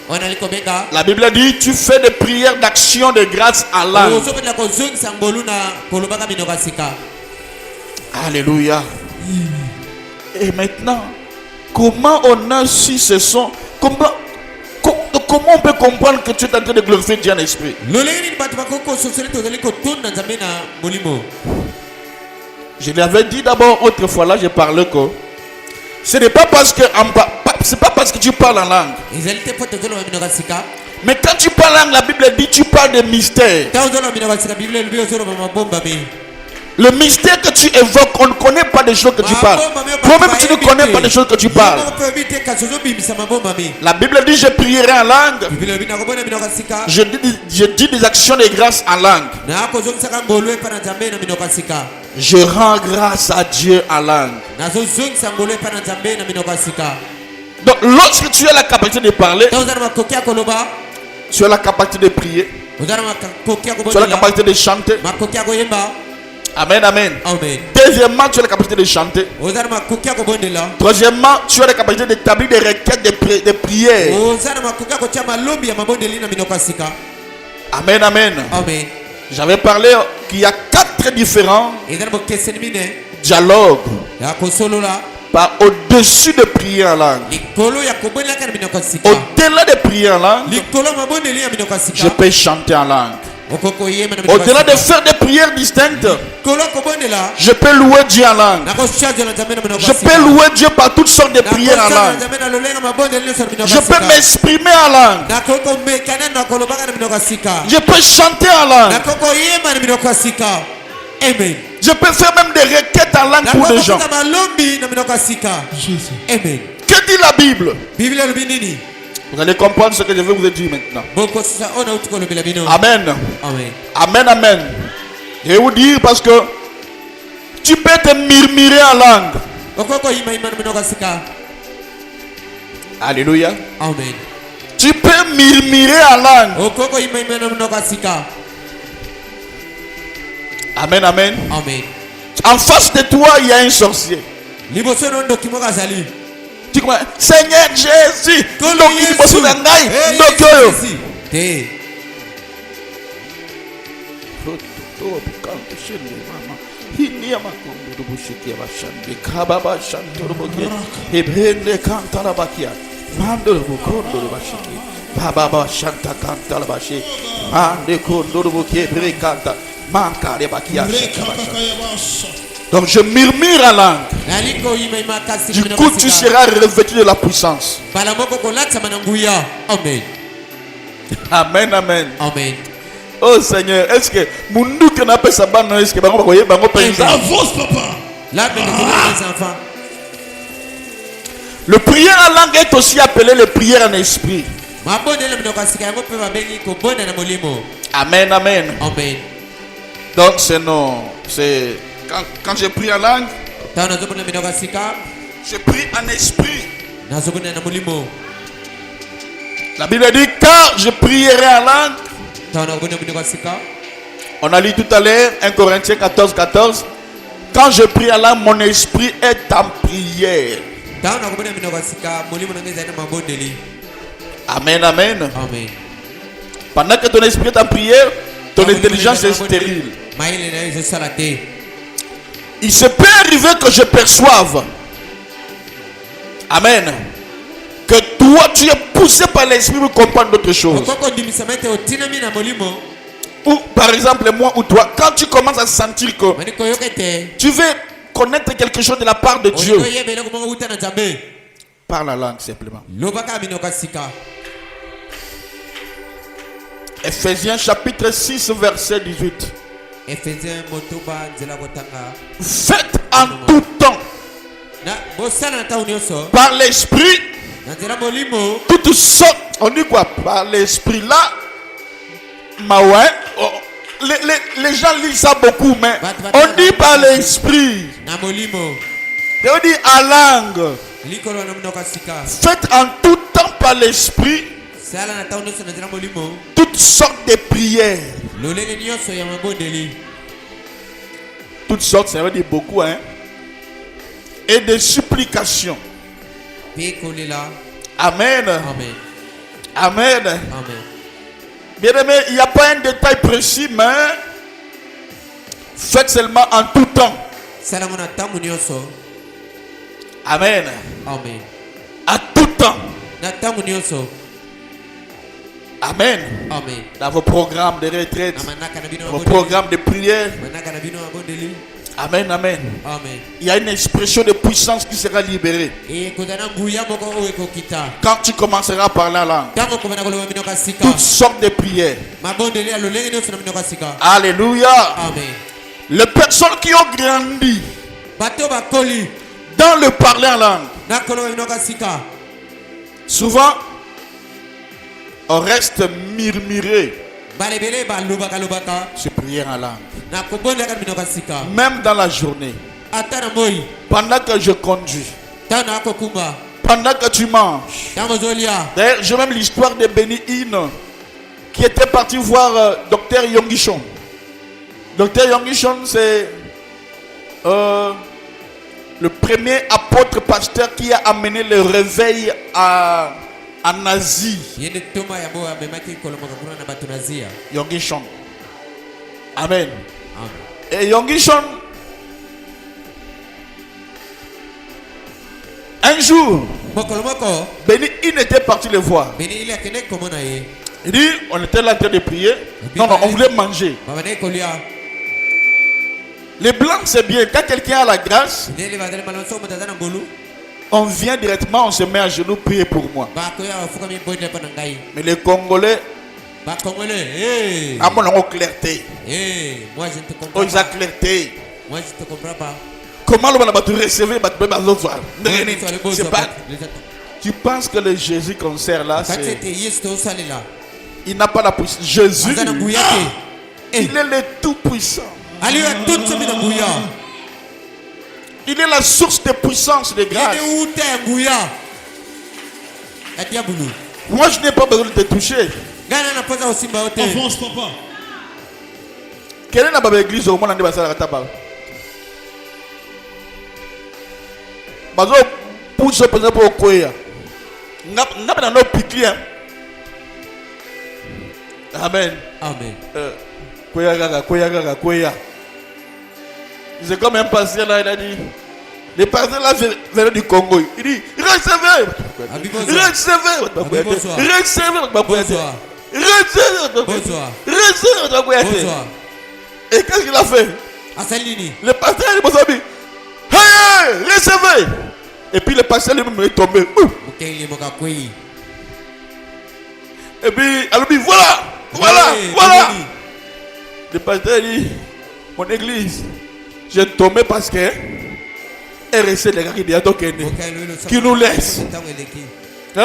oyo nali kobenga la Bible dit, tu fais des prières d'action de grâce en langue. ozobendela kozongisa ngolu na kolobaka minoko ya sika. Alléluia. Et maintenant, comment on a su ce son? Comment on peut comprendre que tu es en train de glorifier Dieu en esprit? lolenge nini bato bakoki kososoli tozali kotonda nzambe na molimo. Je l'avais dit d'abord autrefois, là je parlais que ce n'est pas parce que c'est pas parce que tu parles en langue. ezali te mpo tozoloba minoko ya sika. Mais quand tu parles en langue, la Bible dit tu parles de mystère. ntango ozoloba minoko ya sika biblia elobi ozoloba mabombami. Le mystère que tu évoques, on ne connaît pas des choses que tu parles. Toi-même, tu ne connais pas des choses que tu parles. La Bible dit, je prierai en langue. Je dis des actions de grâce en langue. Je rends grâce à Dieu en langue. Donc, lorsque tu as la capacité de parler, tu as la capacité de prier, tu as la capacité de chanter. Amen, amen. Amen. Deuxièmement, tu as la capacité de chanter. Troisièmement, tu as la capacité d'établir des requêtes de prière. Amen, amen. Amen. J'avais parlé qu'il y a 4 différents dialogues par au-dessus de prier en langue. Au-delà de prier en langue, je peux chanter en langue. okoko yema na Au-delà de faire des prières distinctes, koloko bondela je peux louer Dieu en langue. nako charge la nzambe na minoko Je peux louer Dieu par toutes sortes de prières en langue. nzambe na lolenga mabonde lelo na minoko Je peux m'exprimer en langue. nakoko mekana na kolobaka na minoko sika Je peux chanter en langue. nakoko yema na minoko sika. Amen. Je peux faire même des requêtes en langue pour des gens. malombi na minoko sika. Jesus. Amen. Que dit la Bible? Bible lobi nini? Vous allez comprendre ce que je vais vous dire maintenant. Boko sasa ona utuko lobi la bino. Amen. Amen. Amen, amen. Je vais vous dire parce que tu peux te murmurer en langue. Okoko yima yima na minoko sika. Alléluia. Amen. Tu peux murmurer en langue. Okoko yima yima na minoko sika. Amen, amen. Amen. En face de toi, il y a un sorcier. Liboso no ndokimo kazali. Tu comprends? Seigneur Jésus. Kolo Ndoki Yesu. liboso na ngai, Eh, ndoki oyo. Yesu. Te. Donc je murmure en langue. Naliko yima yima kasi Du minoko coup, tu sika. seras revêtu de la puissance. Bala moko kolata mananguya. Amen. Amen, amen. Amen. Oh Seigneur, est-ce que Mundu que n'a pas sa banne, est-ce que bango koye bango paysan? Avance, papa. Là, mais les enfants. Le prière en langue est aussi appelé le prière en esprit. Mabonde le minoko sika yango pe babengi ko bonda na molimo. Amen, amen. Amen. Donc c'est non, c'est quand je prie en langue, Tawo nazobona minoko sika. je prie en esprit. Nazobona na molimo. La Bible dit quand je prierai en langue, Tawo nazobona minoko sika. on a lu tout à l'heure 1 Corinthiens 14, 14. Quand je prie en langue, mon esprit est en prière. Tawo nazobona minoko sika molimo na ngeza na mabondeli. Amen, amen. Amen. Pendant que ton esprit est en prière, ton intelligence est stérile. Maïle na yezo salate. Il se peut arriver que je perçoive, amen, que toi tu es poussé par l'esprit pour comprendre d'autres choses. Okoko ndimisamete otinami na molimo. Ou par exemple moi ou toi, quand tu commences à sentir que Maniko yokete. tu veux connaître quelque chose de la part de Dieu, Oniko yebele ko mongo uta na jambe. parle la langue simplement. Lobaka minoko sika. Ephésiens chapitre 6 verset 18. Ephésiens motoba nzela kotanga. Faites en tout temps Na bosala na tawo nyonso. par l'esprit Na nzela molimo. toutes sortes. On dit quoi? Par l'esprit là. Maouin. Oh, les gens lisent ça beaucoup, mais on dit par l'esprit. Na molimo. Et on dit en langue. Likolo na minoko sika. Faites en tout temps par l'esprit Sala na tawo nyonso na nzela molimo. toutes sortes de prières. Lolenge nyonso ya mabondeli. Toutes sortes, ça veut dire beaucoup, hein. Et de supplications. Pekolela. Amen. Amen. Amen. Amen. Bien aimé, il n'y a pas un détail précis, mais faites seulement en tout temps. Sala ngona tamu nyonso. Amen. Amen. À tout temps. Na tamu nyonso. Amen. Amen. Dans vos programmes de retraite, Na manaka na bino vos mabondeli. programmes de prière. Manaka na bino mabondeli. Amen, amen. Amen. Il y a une expression de puissance qui sera libérée. E kodana nguya moko oyo ekokita. Quand tu commenceras à parler en langue, Tango komana koloba minoko sika. toutes sortes de prières. Mabondeli ya lolenge nyonso na minoko sika. Alléluia. Amen. Les personnes qui ont grandi Bato bakoli. dans le parler en langue, Na koloba minoko sika. souvent, on reste murmuré Balebele balobaka lobaka. sur prière en langue. Na kobondaka minoko sika. Même dans la journée, Ata na moi. pendant que je conduis, Tango akokumba. pendant que tu manges. Tango zolia. D'ailleurs, j'ai même l'histoire de Benny Hinn qui était parti voir Dr Yonggi-Shon. Dr Yonggi-Shon, c'est le premier apôtre pasteur qui a amené le réveil en Asie. Yende toma ya boa memaki kolomaka kuna na bato nazia. Yonggi-Shon. Amen. Amen. Et Yonggi-Shon, un jour, Mokolo moko. Benny Hinn était parti le voir. Beni ile akende komona ye. Il dit, on était là en train de prier. Non, on voulait manger. Les blancs, c'est bien. Quand quelqu'un a la grâce, on vient directement, on se met à genoux, prier pour moi. Mais les Congolais, à mon clarté. Moi je ne te comprends Ils ont clarté. Moi je te comprends pas. Comment le monde va recevoir c'est pas. Tu penses que le Jésus qu'on sert là, c'est... Il n'a pas la puissance. Jésus, il est le tout-puissant. Il est la source de puissance, de grâce. Moi, je n'ai pas besoin de te toucher. Avance, papa. Quelle est la église au monde en débat? Bazo pousse au président pour Koya. N'a pas dans nos piquets. Amen. Amen. Koya. C'est comme un pasteur là, il a dit. Les pasteurs là venaient du Congo. Il dit, recevez. Et qu'est-ce qu'il a fait? Le pasteur il m'a dit, hey, recevez. Et puis le pasteur lui-même est tombé. Et puis elle dit, voilà. Le pasteur dit, mon église, j'ai tombé parce que RSC les gars qui nous laisse.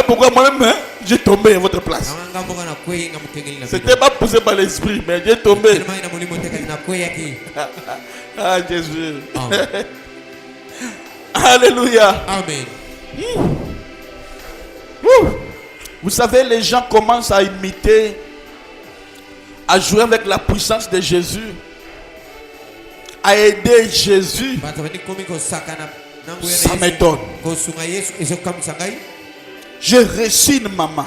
Pourquoi moi-même j'ai tombé à votre place? C'était pas poussé par l'esprit, mais j'ai tombé. Ah Jésus. Alléluia. Amen. Vous savez, les gens commencent à imiter, à jouer avec la puissance de Jésus, à aider Jésus. Ça m'étonne. J'ai reçu une maman.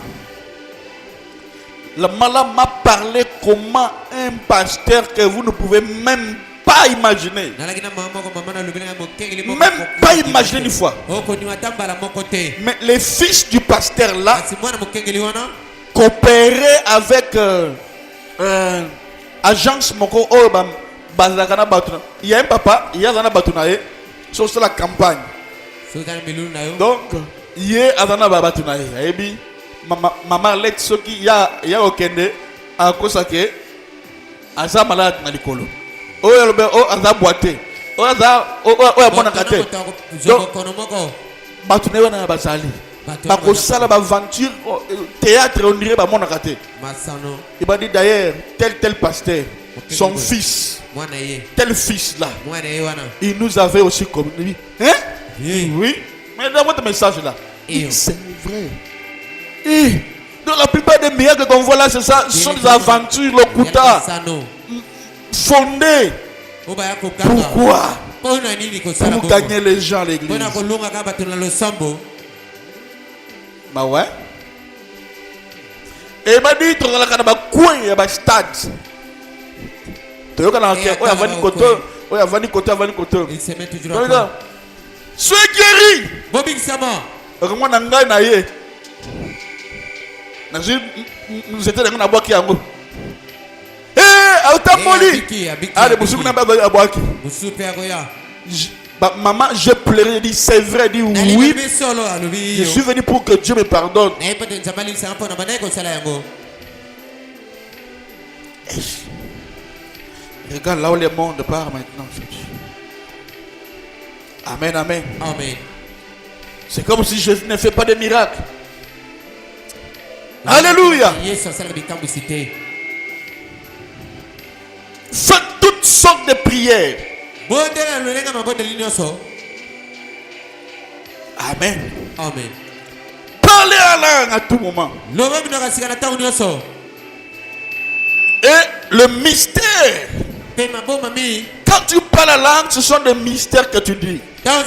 La maman m'a parlé comment un pasteur que vous ne pouvez même pas imaginer. Même pas imaginer une fois. Mais les fils du pasteur là coopéraient avec agence Moko Bazakana Batuna. Il y a un papa, il y a un Batunae sur la campagne. Donc, il y a un Batunae. Et puis, maman let ce qui y a okende à cause que Aza malade na likolo. O Aza boité. O Aza o monakate. Donc, Batunae wana bazali. Bakosala ba aventure théâtre on dirait ba monakate. Il m'a dit d'ailleurs tel pasteur, son fils, tel fils là, il nous avait aussi communiqué. Hein? Oui. Mais dans votre message là, c'est vrai. Et dans la plupart des miracles qu'on voit là, c'est ça, ce sont des aventures, le Kuta, fondées. Pourquoi? Pour gagner les gens à l'église. Bah ouais. Et il m'a dit, tu as un coin, il y a un stade. Tu as un côté. Il se met toujours à sois guéri. Bobing Sama. Comment on a gagné? Nous étions dans la boîte qui a un. Eh, autamoli. Allez, vous souvenez pas de la boîte? Maman, je pleurais, dit c'est vrai, dit oui. Je suis venu pour que Dieu me pardonne. Regarde là où le monde part maintenant. Amen, amen. Amen. C'est comme si Jésus ne fait pas de miracles. Alléluia. Faites toutes sortes de prières. Amen. Amen. Parlez à langue à tout moment. Et le mystère. Quand tu parles la langue, ce sont des mystères que tu dis. La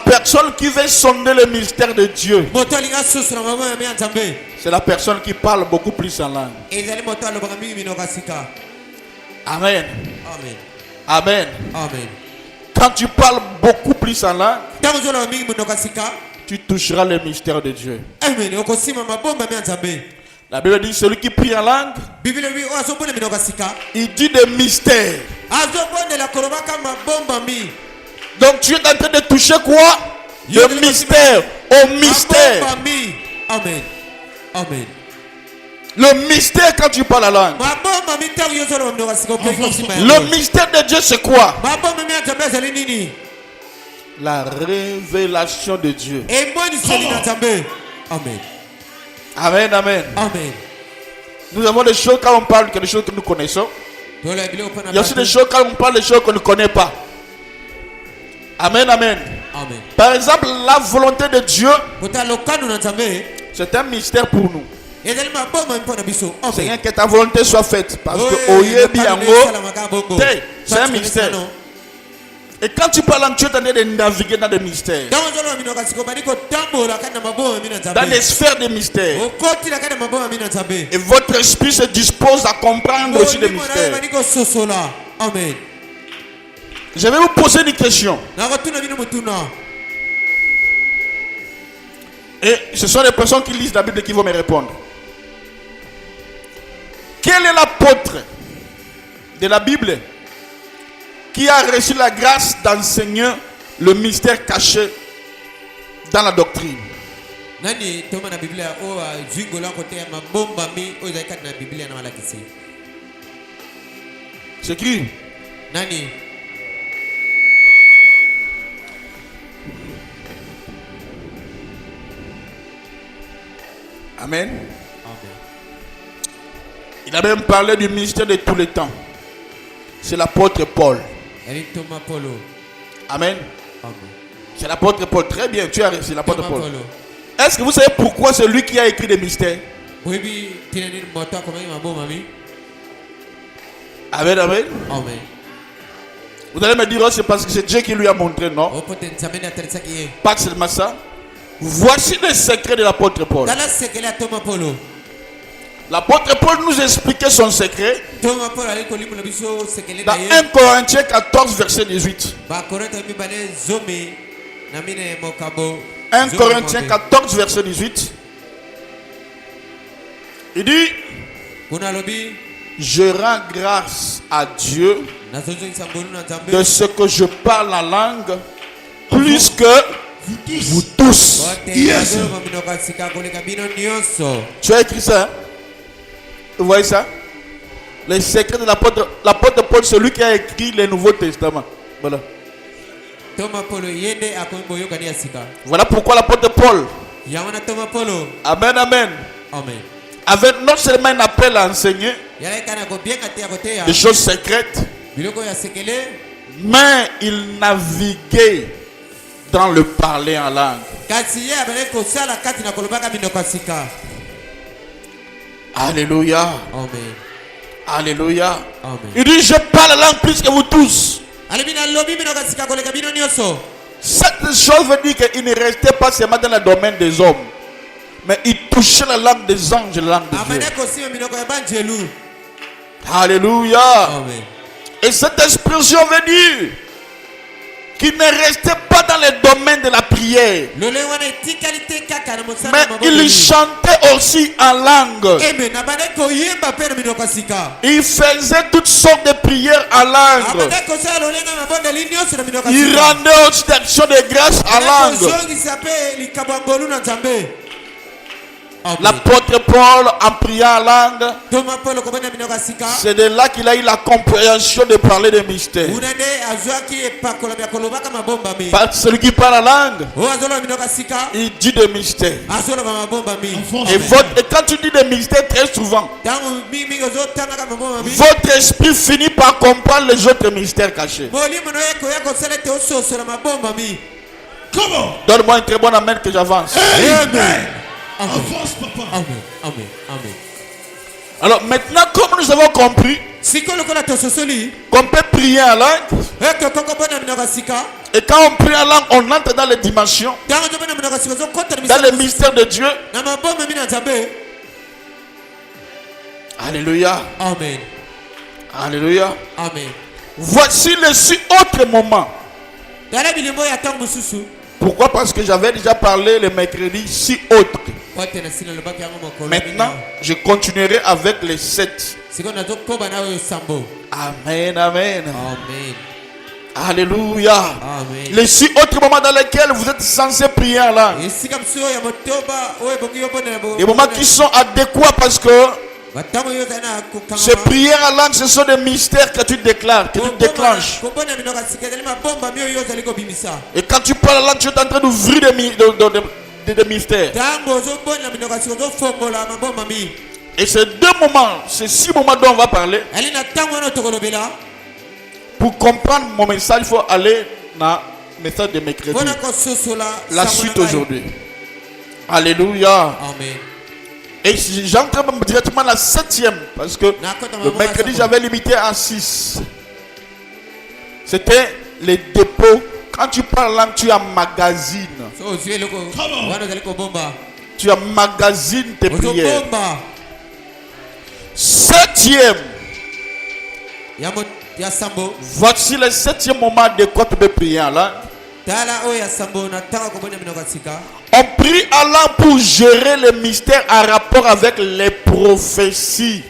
personne qui veut sonder le mystère de Dieu, c'est la personne qui parle beaucoup plus en langue. Amen. Amen. Amen. Amen. Quand tu parles beaucoup plus en langue, tu toucheras le mystère de Dieu. Amen. Okosima mabomba mi nzambe. La Bible dit celui qui prie en langue, Bible wi o azobona minoka sika. il dit des mystères. Azobona la kolobaka mabomba mi. Donc tu es en train de toucher quoi? Le mystère. Au mystère. Mabomba mi. Amen. Amen. Le mystère quand tu parles la langue. Mabomba mi tangu yozolo minoka sika okosima. Le mystère de Dieu c'est quoi? Mabomba mi nzambe azali nini? La révélation de Dieu. Et moi ni seli na nzambe. Amen. Amen, amen. Amen. Nous avons des choses quand on parle des choses que nous connaissons. Il y a aussi des choses quand on parle des choses qu'on ne connaît pas. Amen, amen. Amen. Par exemple, la volonté de Dieu, Kotalokanu na nzambe. c'est un mystère pour nous. Ezali mabomba mi pona biso. C'est Amen. rien que ta volonté soit faite. Parce que Oyebi Yango, c'est un mystère. Et quand tu parles en Dieu, tu es en train de naviguer dans des mystères. Dans les sphères des mystères. Et votre esprit se dispose à comprendre aussi des mystères. Amen. Je vais vous poser une question. Et ce sont les personnes qui lisent la Bible qui vont me répondre. Quel est l'apôtre de la Bible qui a reçu la grâce d'enseigner le mystère caché dans la doctrine? Nani toma na Biblia o zwingola kote ya mabomba mi o zaika na Biblia na malakisi. C'est qui? Nani? Amen. Amen. Il a même parlé du mystère de tous les temps. C'est l'apôtre Paul. Eli toma Polo. Amen. Amen. C'est l'apôtre Paul. Très bien, tu as reçu l'apôtre Toma Paul. Polo. Est-ce que vous savez pourquoi c'est lui qui a écrit des mystères? Webi tinani moto kama mabomba mi. Amen, amen. Amen. Vous allez me dire, oh, c'est parce que c'est Dieu qui lui a montré, non? O potenza mena teresa ki. Pas seulement ça. Voici le secret de l'apôtre Paul. Dala sekele Toma Polo. L'apôtre Paul nous expliquait son secret Toma Polo ali ko limu na biso sekele dans na ye. 1 Corinthiens 14, verset 18. Ba Korintho mi bale zomi na mine mokabo. 1 Corinthiens 14, verset 18. Il dit, Kuna lobi je rends grâce à Dieu na zozo isambolu na nzambe. de ce que je parle la langue plus que vous tous. Yes. Tu as écrit ça, hein? Vous voyez ça? Les secrets de l'apôtre Paul, celui qui a écrit le Nouveau Testament. Voilà. Voilà pourquoi l'apôtre Paul, amen, amen, Amen. avait non seulement un appel à enseigner des choses secrètes, mais il naviguait dans le parler en langue. Alléluia. Amen. Alléluia. Amen. Il dit, je parle la langue plus que vous tous. Cette chose veut dire qu'il ne restait pas seulement dans le domaine des hommes, mais il touchait la langue des anges, la langue de Dieu. Alléluia. Amen. Et cette expression veut dire qu'il ne restait pas dans le domaine de la prière, mais il chantait aussi en langue. Il faisait toutes sortes de prières en langue. Il rendait aussi des actions de grâce en langue. L'apôtre Paul, en priant en langue, c'est de là qu'il a eu la compréhension de parler des mystères. Parce que celui qui parle en langue, il dit des mystères. Et quand tu dis des mystères, très souvent, votre esprit finit par comprendre les autres mystères cachés. Donne-moi un très bon amen que j'avance. Amen. Avance, papa. Amen. Amen. Amen. Alors maintenant, comme nous avons compris qu'on peut prier en langue, et quand on prie en langue, on entre dans les dimensions, dans les mystères de Dieu. Alléluia. Amen. Alléluia. Amen. Voici le si autre moment Pourquoi? Parce que j'avais déjà parlé le mercredi 6 autres. Maintenant, je continuerai avec les 7. Amen, amen. Amen. Alléluia. Amen. Les 6 autres moments dans lesquels vous êtes censés prier en langue. Des moments qui sont adéquats parce que ces prières en langue, ce sont des mystères que tu déclares, que tu déclenches. Et quand tu parles en langue, tu es en train d'ouvrir des mystères. Et ces 2 moments, ces 6 moments dont on va parler, pour comprendre mon message, il faut aller dans le message de mercredi. La suite aujourd'hui. Alléluia. Amen. Et j'entre directement à la 7e parce que le mercredi j'avais limité à 6. C'était les dépôts. Quand tu parles là, tu emmagasines. Tu emmagasines tes prières. 7e. Voici le 7e moment de quoi tu peux prier en langue. On prie Allah pour gérer les mystères en rapport avec les prophéties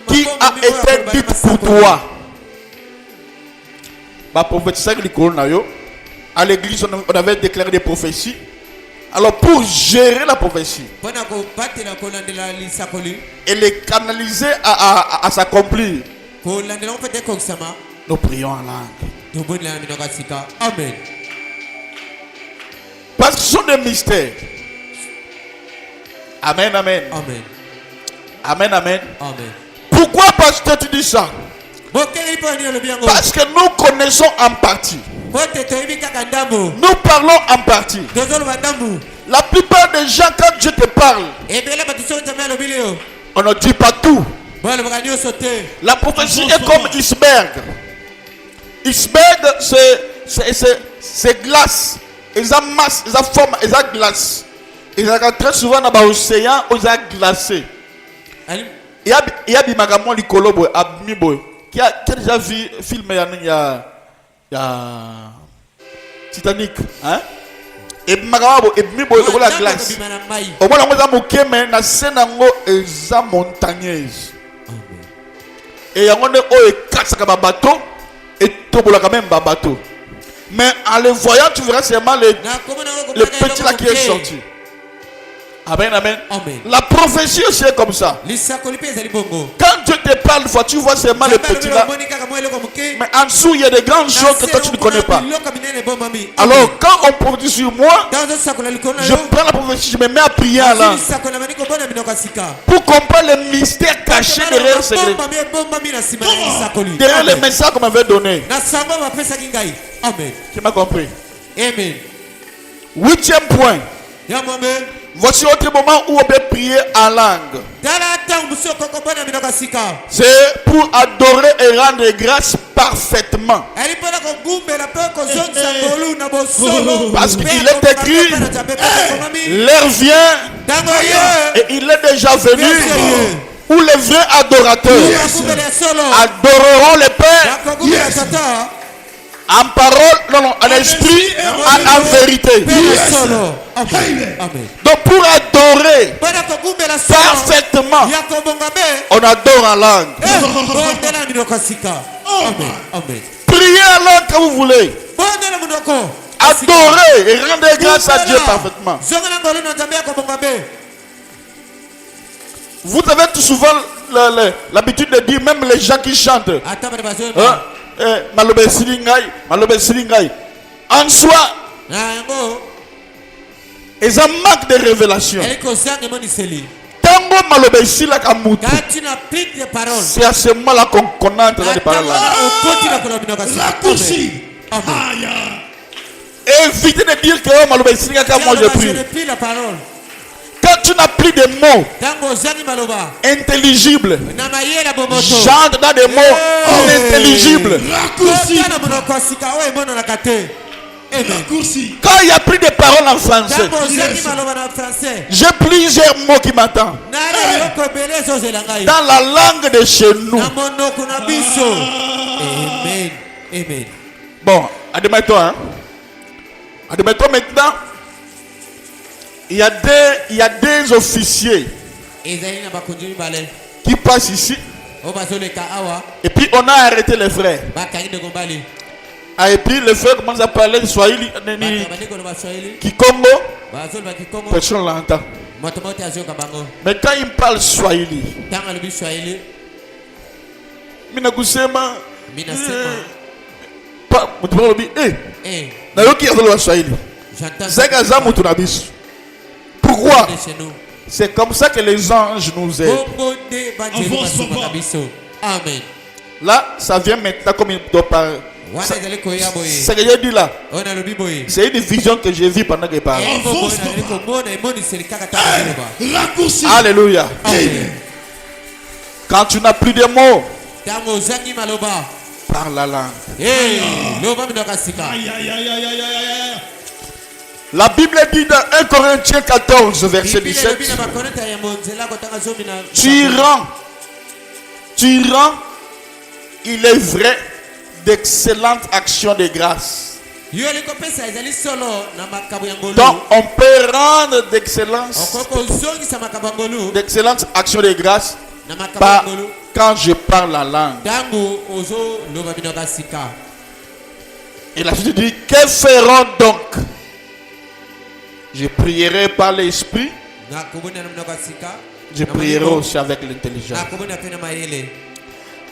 qui a été dites pour toi. À l'église, on avait déclaré des prophéties. Alors pour gérer la prophétie et les canaliser à s'accomplir, nous prions en langue. Amen. Parce que ce sont des mystères. Amen, amen. Amen. Amen, amen. Amen. Pourquoi, pasteur, tu dis ça? Parce que nous connaissons en partie. Nous parlons en partie. La plupart des gens, quand Dieu te parle, on ne dit pas tout. La prophétie est comme iceberg. Iceberg, c'est glace. Ils ont masse, ils ont forme, ils ont glace. Ils ont très souvent dans l'océan, ils ont glacé. Il y a des magamons, les colobos, abmiboy. Qui a déjà vu film il y a Titanic, hein? Et magamabo et abmiboy de la glace. Au moins on a moqué mais na scène ngo eza montagneuse. Et y a on est quatre comme bateau et tobola quand même bateau. Mais en le voyant tu verras seulement le petit là qui est sorti. Amen, amen. Amen. La prophétie aussi est comme ça. Quand Dieu te parle, tu vois seulement le petit là. Mais en dessous, il y a des grandes choses que toi tu ne connais pas. Alors, quand on produit sur moi, je prends la prophétie, je me mets à prier en langue. Pour comprendre les mystères cachés derrière ces derrière les messages qu'on m'avait donné. Tu m'as compris? Amen. 8e point. Voici autre moment où on peut prier en langue. C'est pour adorer et rendre grâce parfaitement. Parce qu'il est écrit, l'heure vient et il est déjà venu où les vrais adorateurs adoreront le Père en parole, non, en esprit, en vérité. Donc pour adorer parfaitement, on adore en langue. Priez en langue quand vous voulez. Adorez et rendez grâce à Dieu parfaitement. Vous avez tout souvent l'habitude de dire, même les gens qui chantent, Malobe Silingai. En soi, ils ont manque de révélation. Tango Malobe Silakamutu. C'est à ce moment-là qu'on entre dans les paroles. Raccourci. Évitez de dire que Malobe Silingai, moi je prie. Quand tu n'as plus de mots intelligibles, chante dans des mots inintelligibles. Quand il n'y a plus de paroles en français, j'ai plusieurs mots qui m'attendent dans la langue de chez nous. Amen. Amen. Bon, admets-toi, hein? Admettons maintenant, il y a des officiers ezali na bakonzi mibale qui passent ici. oyo bazoleka awa Et puis on a arrêté les frères. bakangi ndeko mbali Ah, et puis le frère commence à parler Swahili, bato bandi koloba swahili Kikongo, bazoloba kikongo personne l'entend. moto mote azoyoka bango Mais quand il parle Swahili, ntango alobi swahili mina kusema minasema nayoki azoloba Swahili. j'entends Zega za mutu na biso. Pourquoi? de chez nous C'est comme ça que les anges nous aident. bongo nde banzelu basungaka biso amen Là, ça vient maintenant comme il doit parler. wana ezali koya boye Ce que j'ai dit là, oyo nalobi boye c'est une vision que j'ai vue pendant que je parle. bongo oyo nazali komona emoniseli kaka ntango azoloba Raccourci. Alléluia. amen Quand tu n'as plus de mots, ntango ozangi maloba parle la langue. loba minoko ya sika Aïe, aïe, aïe, aïe, aïe, aïe, aïe. La Bible dit dans 1 Corinthiens 14, verset Biblia elobi 17, na bakorinta ya monzela kotanga zomi na tu rends, il est vrai, d'excellentes actions de grâce. yo likopesa ezali solo na makambo ya ngolu Donc, on peut rendre d'excellence, okoko ozongisa makambo ya ngolu d'excellentes actions de grâce na makambo ya par, ngolu quand je parle la langue. ntango ozoloba minoko ya sika Et la Bible dit, que feront donc? Je prierai par l'esprit, nakobona na minoko ya sika je prierai aussi avec l'intelligence. nakobona mpe na mayele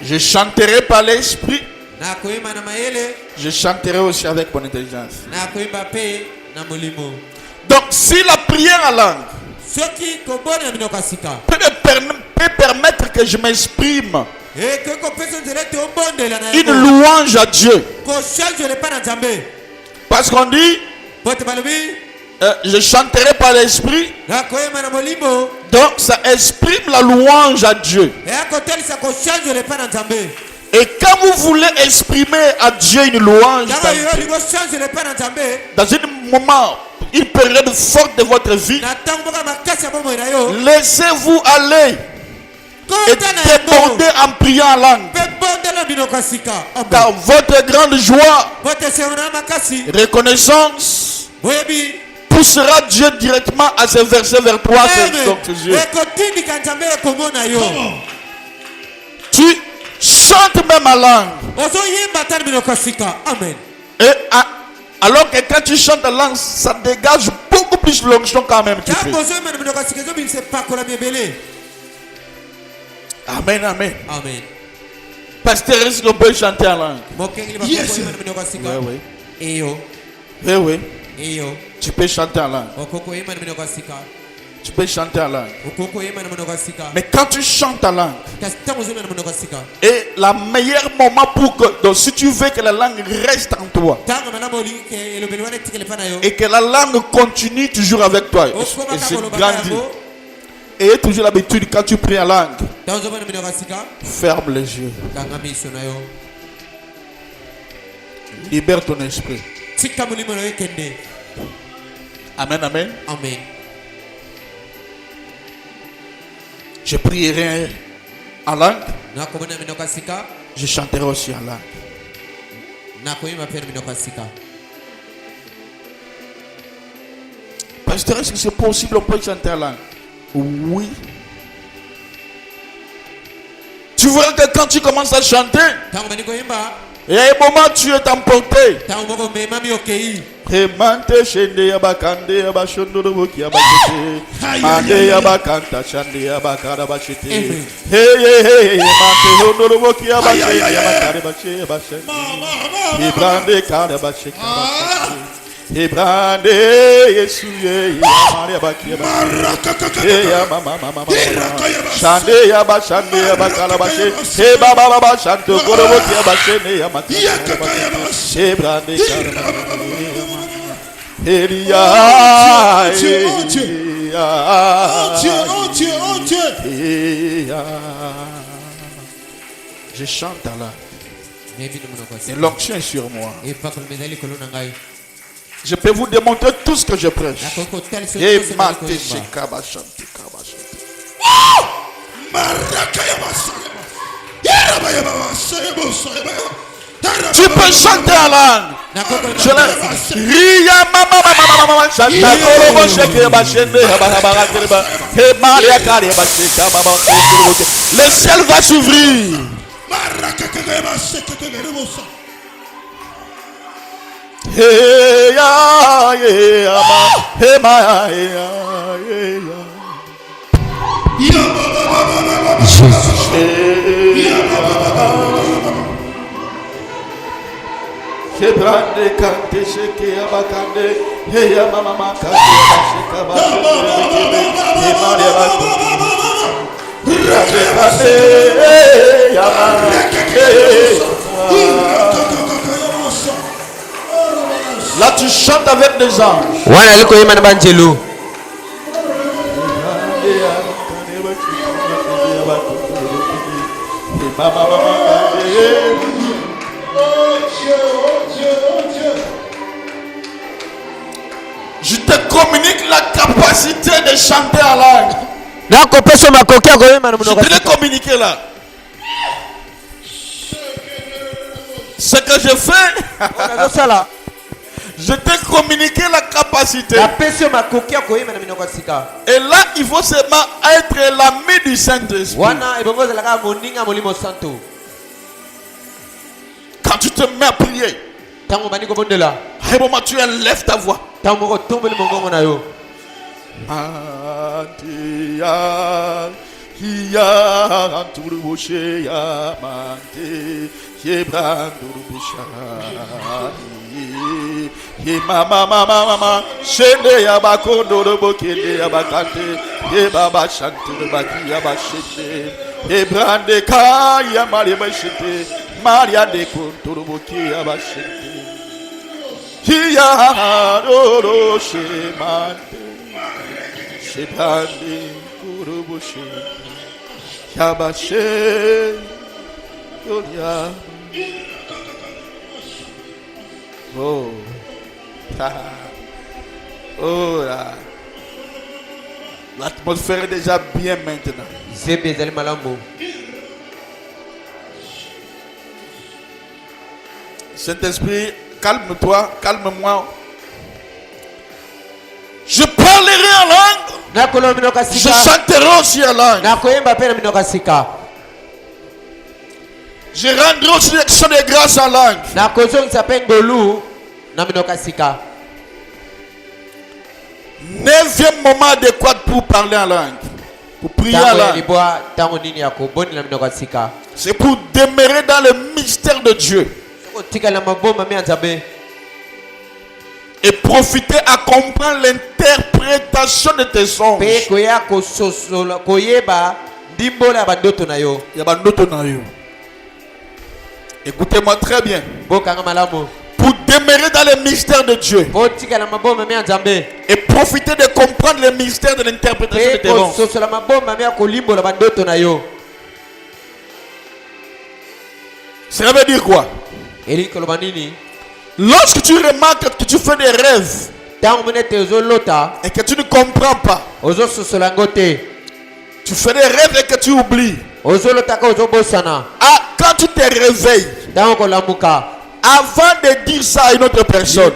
Je chanterai par l'esprit, nakoyemba na mayele je chanterai aussi avec mon intelligence. nakoyemba mpe na molimo Donc, si la prière en langue soki kobona na minoko ya sika peut permettre que je m'exprime ekoki kopesa nzela ete obondela na une louange à Dieu. kochange lepa na nzambe Parce qu'on dit, po te balobi je chanterai par l'esprit. nakoyemba na molimo Donc, ça exprime la louange à Dieu. eya kotelisa kochange lepa na nzambe Et quand vous voulez exprimer à Dieu une louange ntango yo olingi ochange lepa na nzambe dans un moment, une période forte de votre vie, na ntango mboka makasi ya bomoi na yo laissez-vous aller et kota na yango déborder en priant en langue. mpe bondela minoko ya sika Car votre grande joie, po te sero na makasi reconnaissance, boyebi poussera Dieu directement à se verser vers toi, donc tes yeux. ekotindika nzambe ekomona yo Tu chantes même en langue. ozoyemba ata na minoko ya sika amen Et alors que quand tu chantes en langue, ça dégage beaucoup plus l'onction quand même. ntango ozoyemba na minoko ya sika ezobimisa epakolami ebele Amen, amen. amen Pasteur, est-ce qu'on peut chanter en langue? mokengeli Yes. bakokoyemba na minoko ya sika Oui, oui. eyo Oui, oui. eyo Tu peux chanter en langue. okokoyemba na minoko ya sika Tu peux chanter en langue. okokoyemba na minoko ya sika Mais quand tu chantes en langue, kasi ntango ozoyemba na minoko ya sika et le meilleur moment pour que, donc si tu veux que la langue reste en toi, ntango malamu olingi ke elobeli wana etikele mpa na yo et que la langue continue toujours avec toi, et okoma se kaka olobaka grandit. yango Et toujours l'habitude, quand tu pries en langue, ntango ozomona minoko ya sika ferme les yeux. kanga miso na yo Libère ton esprit. tika molimo na yo ekende Amen, amen. amen Je prierai en langue, nakomona minoko ya sika je chanterai aussi en langue. nakoyemba mpe na minoko ya sika Pasteur, est-ce que c'est possible, on peut chanter en langue? Oui. Tu vois que quand tu commences à chanter, ntango bandi koyemba il y a un moment tu es emporté. ntango moko memami okei Remante shende ya bakande ya bashondo boki ya bakete. Mande ya bakanta shande ya bakara bashete. Amen. Hey, mante hondo boki ya bakete ya bakare bache bashete. Ibrande kare bache. Ibrande Yesu ye Maria baki ya bakete. Ya mama. Shande ya bakala bache. Hey baba shando koro boki ya bashene ya makara. Ibrande kare. Elia, Oh Dieu. Je chante là. meyebi na minoko ya Et sika l'onction est sur moi. epakolami ezali likolo na ngai Je peux vous démontrer tout ce que je prêche. nakoki kotalisa Et nyonso mate nazali chez koyemba Kaba chanté, Kaba chanté. Tu peux chanter en langue. nakoki Je koyemba l'ai. Ria mama Le ciel va s'ouvrir. Hey, ya, yeah, hey, ma, là tu chantes avec des anges. Wana liko yema na banjelu. Je te communique la capacité de chanter à langue. Je te l'ai communiqué là. Ce que je fais, je t'ai communiqué la capacité. Et là, il faut seulement être l'ami du Saint-Esprit. Quand tu te mets à prier, à un moment tu élèves ta voix. Mama, shende ya bakondo robo kende ya bakante, ye baba shante baki ya bashete, ye brande ka ya mari bashete, Maria de konto robo ki ya bashete, ya ro shemante, shebande kurobo she, ya bashe, ya. Oh. Oh là. L'atmosphère est déjà bien maintenant. Saint-Esprit, calme-toi, calme-moi. Je parlerai en langue. Je chanterai aussi en langue. Je rendrai aussi l'action de grâce en langue. 9e moment adéquat pour parler en langue, pour prier en langue. C'est pour demeurer dans le mystère de Dieu et profiter à comprendre l'interprétation de tes songes. Écoutez-moi très bien. Pour demeurer dans le mystère de Dieu et profiter de comprendre le mystère de l'interprétation de tes songes. Cela veut dire quoi? Lorsque tu remarques que tu fais des rêves et que tu ne comprends pas, tu fais des rêves et que tu oublies. Ah, quand tu te réveilles, avant de dire ça à une autre personne,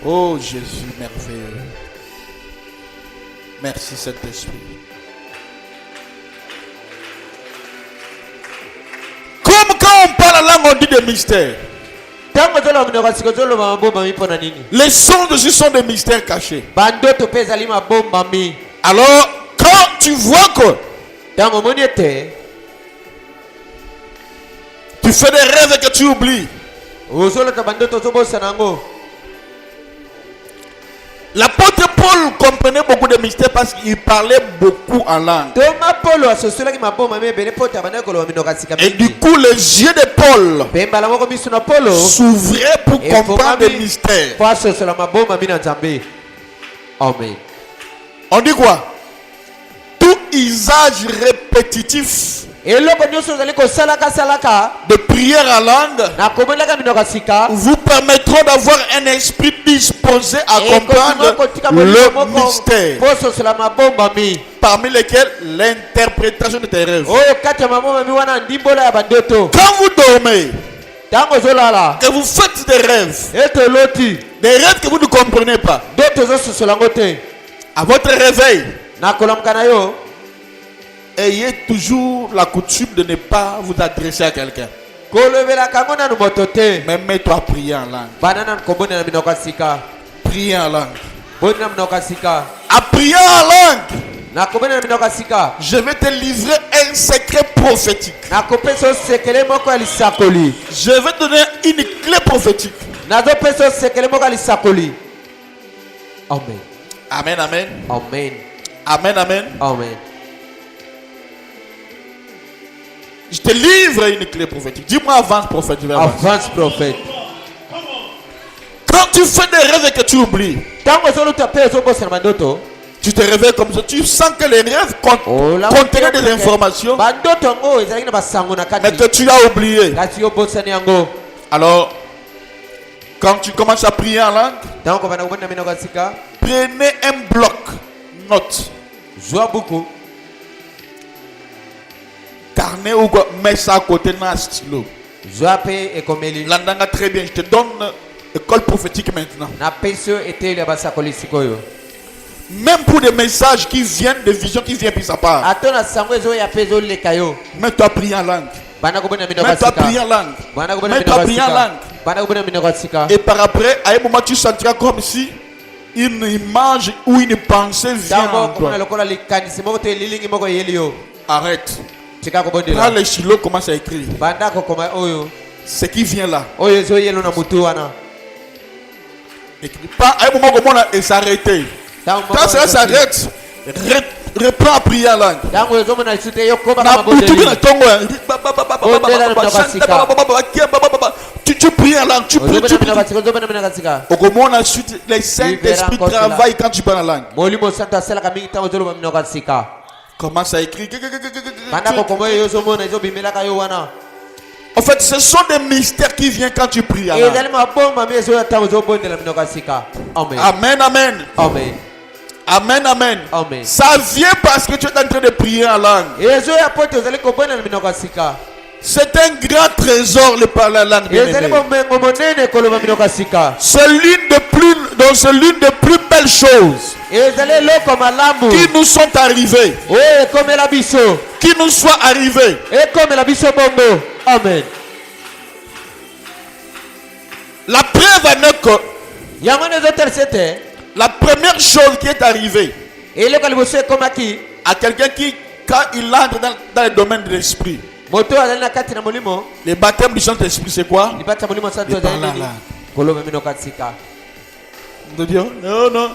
oh Jésus merveilleux, merci Saint-Esprit. Comme quand on parle la langue, on dit des mystères. Les sons de ce sont des mystères cachés. Alors, quand tu vois que tu fais des rêves et que tu oublies, l'apôtre Paul comprenait beaucoup de mystères parce qu'il parlait beaucoup en langue. Et du coup, les yeux de Paul s'ouvraient pour comprendre les mystères. On dit quoi? Tout usage répétitif de prière en langue vous permettront d'avoir un esprit disposé à comprendre le mystère, parmi lesquels l'interprétation de tes rêves. Quand vous dormez, Tango zolala. que vous faites des rêves. Ete loti. Des rêves que vous ne comprenez pas. D'autres zo sosolangote. À votre réveil, Na kolamkana yo. ayez toujours la coutume de ne pas vous adresser à quelqu'un. Kolevela kangona no motote. Mais mets-toi à prier en langue. Banana kobone na minoka sika. Prier en langue. Bone na minoka sika. À prier en langue. Na kobone na minoka sika. Je vais te livrer un secret prophétique. Na kopeso sekele moko ya lisakoli. Je vais te donner une clé prophétique. Na zo peso sekele moko ya lisakoli. Amen. Amen, amen. Amen. Amen, amen. Amen. Je te livre une clé prophétique. Dis-moi avance, prophète. Je vais avancer. Avance prophète. Quand tu fais des rêves et que tu oublies, Tango zolo tape zo bosa mandoto. tu te réveilles comme ça. Tu sens que les rêves contenaient des informations, Bandoto ngo ezali na basango na mais kati. que tu as oublié. Kati yo bosa ni yango. Alors, quand tu commences à prier en langue, Tango ko bana kubona minoka sika. prenez un bloc, note, Joa buku. carnet ou quoi, mets ça à côté dans un stylo. Joa pe ekomeli. L'andanga très bien, je te donne école prophétique maintenant. Na peso ete ya basakoli sikoyo. Même pour des messages qui viennent, des visions qui viennent puis ça part. Atona sango ezo ya peso lekayo. Mets-toi à prier en langue. Bana kubona minoka Mets-toi à sika. prier en langue. Bana kubona Mets-toi à minoka prier en sika. langue. Bana kubona minoka sika. Et par après, à un moment, tu sentiras comme si une image ou une pensée vient Tango en kuna toi. lokola likanisi moko te lilingi moko yeliyo. Arrête. Tika Prends kobondela. le stylo, commence à écrire. Banda ko koma oyo. Ce qui vient là. Oyo zo yelo na mutu wana. Écris. Pas à un moment comme on et s'arrêter. Quand ça s'arrête, reprends à prier en langue. Tango zo mona isute yo koba Na kama butu bondeli. na tongo. Tu pries en langue, tu pries, tu pries. Au moment ensuite, les Saint-Esprit travaillent quand tu parles en langue. Molimo santo asala kamingi tango zo minoka sika. Commence à écrire. Banda ko komo yo zo mona zo bimela ka yo wana. En fait, ce sont des mystères qui viennent quand tu pries en langue. Ezali mabomba mi zo tango zo bondela minoka sika. Amen. Amen, amen. Amen. Amen, amen. Amen. Ça vient parce que tu es en train de prier en langue. Ezo ya poto ezali ko bondela minoka sika. C'est un grand trésor le parler en langue. Ezali bien-aimé. bomengo monene koloba minoka sika. C'est l'une des plus belles choses Ezali loko malamu. qui nous sont arrivées, Oyo ekomela biso. qui nous soient arrivées. Ekomela biso bongo. Amen. La preuve en est que Yango nezo tersete. la première chose qui est arrivée Eloko liboso ekomaki. à quelqu'un qui, quand il entre dans le domaine de l'esprit, Moto azali na kati na molimo. le baptême du Saint-Esprit, c'est quoi? Libata molimo santo De azali parler nini? là. Koloba minoka sika. De dire, non, non,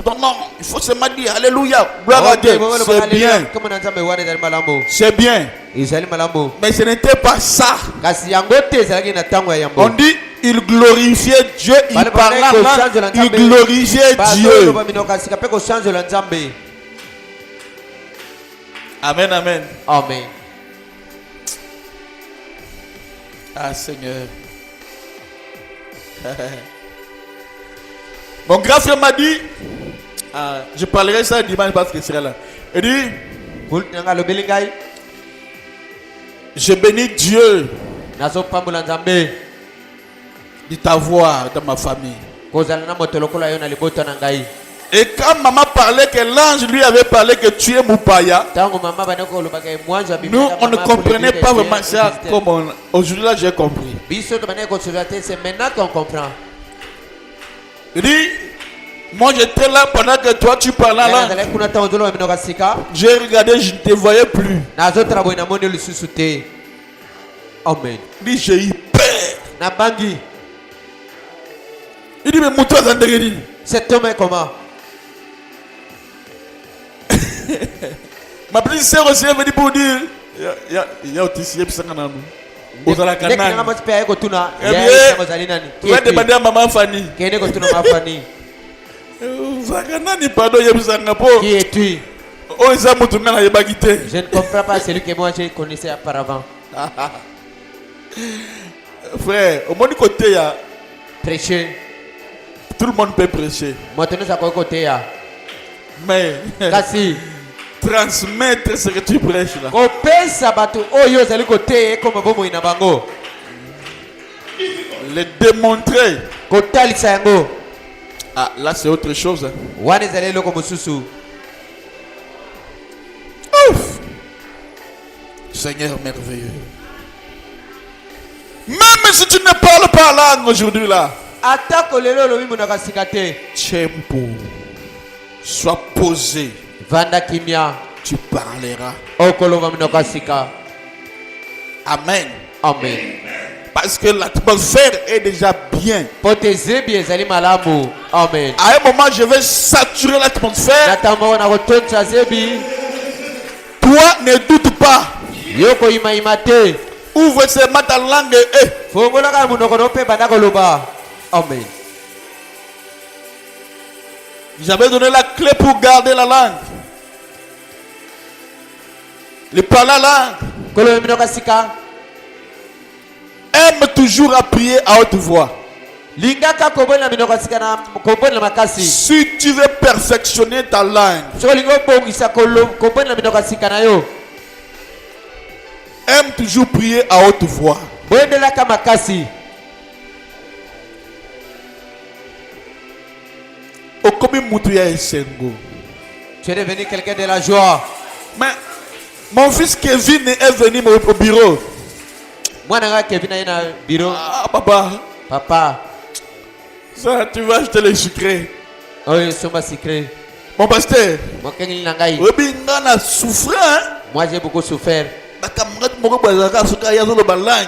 non, il faut se dire, alléluia, gloire à Dieu. C'est bien, Kama na nzambe wana ezali malamu. c'est bien. Ezali malamu. Mais ce n'était pas ça. Kasi yango te ezalaki na tango ya On yambo. dit, il glorifiait Dieu, il parlait là, il glorifiait Dieu. Koloba minoka sika pe ko change la nzambe. Amen, amen. Amen. Ah Seigneur. Mon grand frère m'a dit, je parlerai ça dimanche parce qu'il sera là. Il dit, Bulnanga lobeli ngai. je bénis Dieu Nazo pambola nzambe. de t'avoir dans ma famille. Kozala na moto lokola yo na liboto na ngai. Et quand maman parlait que l'ange lui avait parlé que tu es Moupaya, Tango mama banako lobaka mwanzo abi. nous on ne comprenait pas vraiment ça comme aujourd'hui là j'ai compris. Biso to banako tsolate c'est maintenant qu'on comprend. Il dit, moi j'étais là pendant que toi tu parlais en langue. Nazala kuna tango zolo minoka sika. J'ai regardé, je ne te voyais plus. Nazo trabo na mondo lisusu te. Amen. Il dit, j'ai eu peur. Na bangi. Il dit, mais Moutou Azandegedi. Cet homme est comment? Ma petite sœur aussi est venue pour dire, il y a aussi un Ozala Kanani. Tu vas demander à maman Fanny. Ozala Kanani, pardon, il y a besoin de Qui es-tu? Oh, ils ont moutonné la yébagité. Je ne comprends pas celui que moi je connaissais auparavant. Frère, au moins du côté, il y a Prêcher. tout le monde peut prêcher. Moi, tu nous as côté ya. Mais Kasi. transmettre ce que tu prêches là. Kopesa batu oyo zali côté comme bomo ina bango. Le démontrer. kotalisa yango Ah, là c'est autre chose. Hein. wana ezali eloko mosusu. Ouf. Seigneur merveilleux. Même si tu ne parles pas langue aujourd'hui là, atako lelo olobi monoko sika te, tempo, sois posé, vanda kimia, tu parleras. okoloba monoko sika. Amen. Amen. Parce que l'atmosphère est déjà bien. Pote zebi ezali malamu. Amen. À un moment, je vais saturer l'atmosphère. Natamba na kotonsa zebi. Toi, ne doute pas. Yoko ima te. Ouvre seulement ta langue et Fongola ka monoko no pe banda koloba. Amen. j'avais donné la clé pour garder la langue. Le parler la langue. Koloba monoko sika. Aime toujours à prier à haute voix. Lingaka kobona monoko sika na kobona makasi. Si tu veux perfectionner ta langue, So lingo bongisa kobona monoko sika na yo. aime toujours prier à haute voix. Boendela ka makasi. Okomi mutu ya esengo. Tu es devenu quelqu'un de la joie. Mais mon fils Kevin est venu au bureau. Mwana nga Kevin aye na bureau. Ah papa, Papa, ça tu vas acheter les sucrés. oyo soma secret. Mon pasteur, Mokengeli na ngai. obi ngana souffrant. Hein? Moi j'ai beaucoup souffert. Bakamrat moko bazaka suka ya zolo balangue.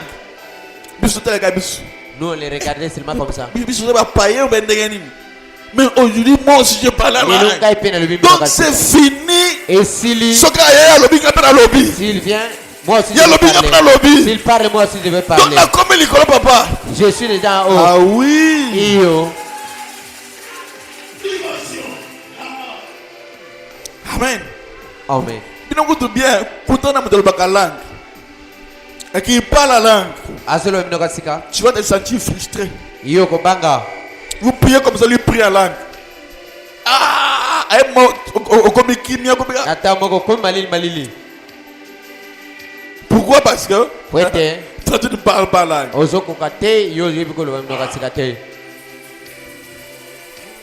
Biso tele ka biso. Nous on les regardait seulement comme ça. Biso ba payer ou bendengeni. Mais aujourd'hui moi aussi je parle la Et langue. ngai pe na lobi Donc c'est fini. Et s'il Soka ya lobi ka na lobi. vient, moi aussi Il y a je le vais big parler. lobby. S'il parle, moi aussi je vais Donc parler. là comme l'école papa. Je suis déjà en haut. Ah oui. Iyo. Amen. Amen. Binongo tout bien. Koutana mo de la langue. Et qui parle la langue. Azolo mnoka sika. Tu vas te sentir frustré. Iyo ko banga. Vous priez comme ça, lui prie en langue. Ah, un mot, au comikimia. Ata moko ko malili. Pourquoi? Parce que Poete. toi tu ne parles pas langue. Ozoko kate yo yebi ko lo mnoka sika te.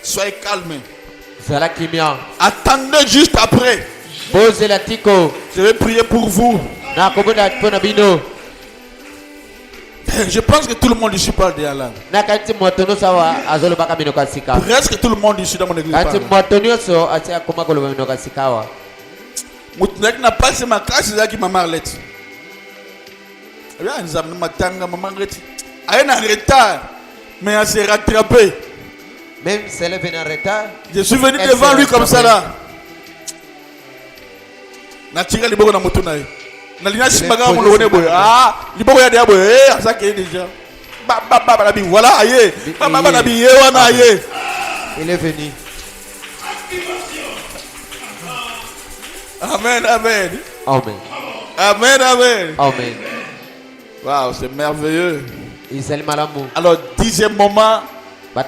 Soyez calme. Zala kimia. Attendez juste après. Boze la tiko. Je vais prier pour vous. Na kobona pona bino. Je pense que tout le monde ici parle de la langue. Na kanti motono sawa azolo baka mnoka sika. Presque tout le monde ici dans mon église Kanti parle. motono so atia koma ko lo mnoka sika wa. Moutunek n'a pas ma classe, c'est là qui m'a marlé. Eh bien, nous avons matanga, maman Reti. Elle est en retard, mais elle s'est rattrapée. Même si elle est venue en retard. Je suis venu Elle devant s'est lui comme ça rattrapée. là. Natira liboko na moto na ye. Na lina simbaga mo lone boy. Ah, liboko ya dia boy. Eh, ça qui est déjà. Ba la bi voilà aye. Ba la bi ye wana aye. Il est venu. Amen, amen. Amen. Amen, amen. Amen. Waouh, c'est merveilleux. Izali malamu. Alors, 10e moment,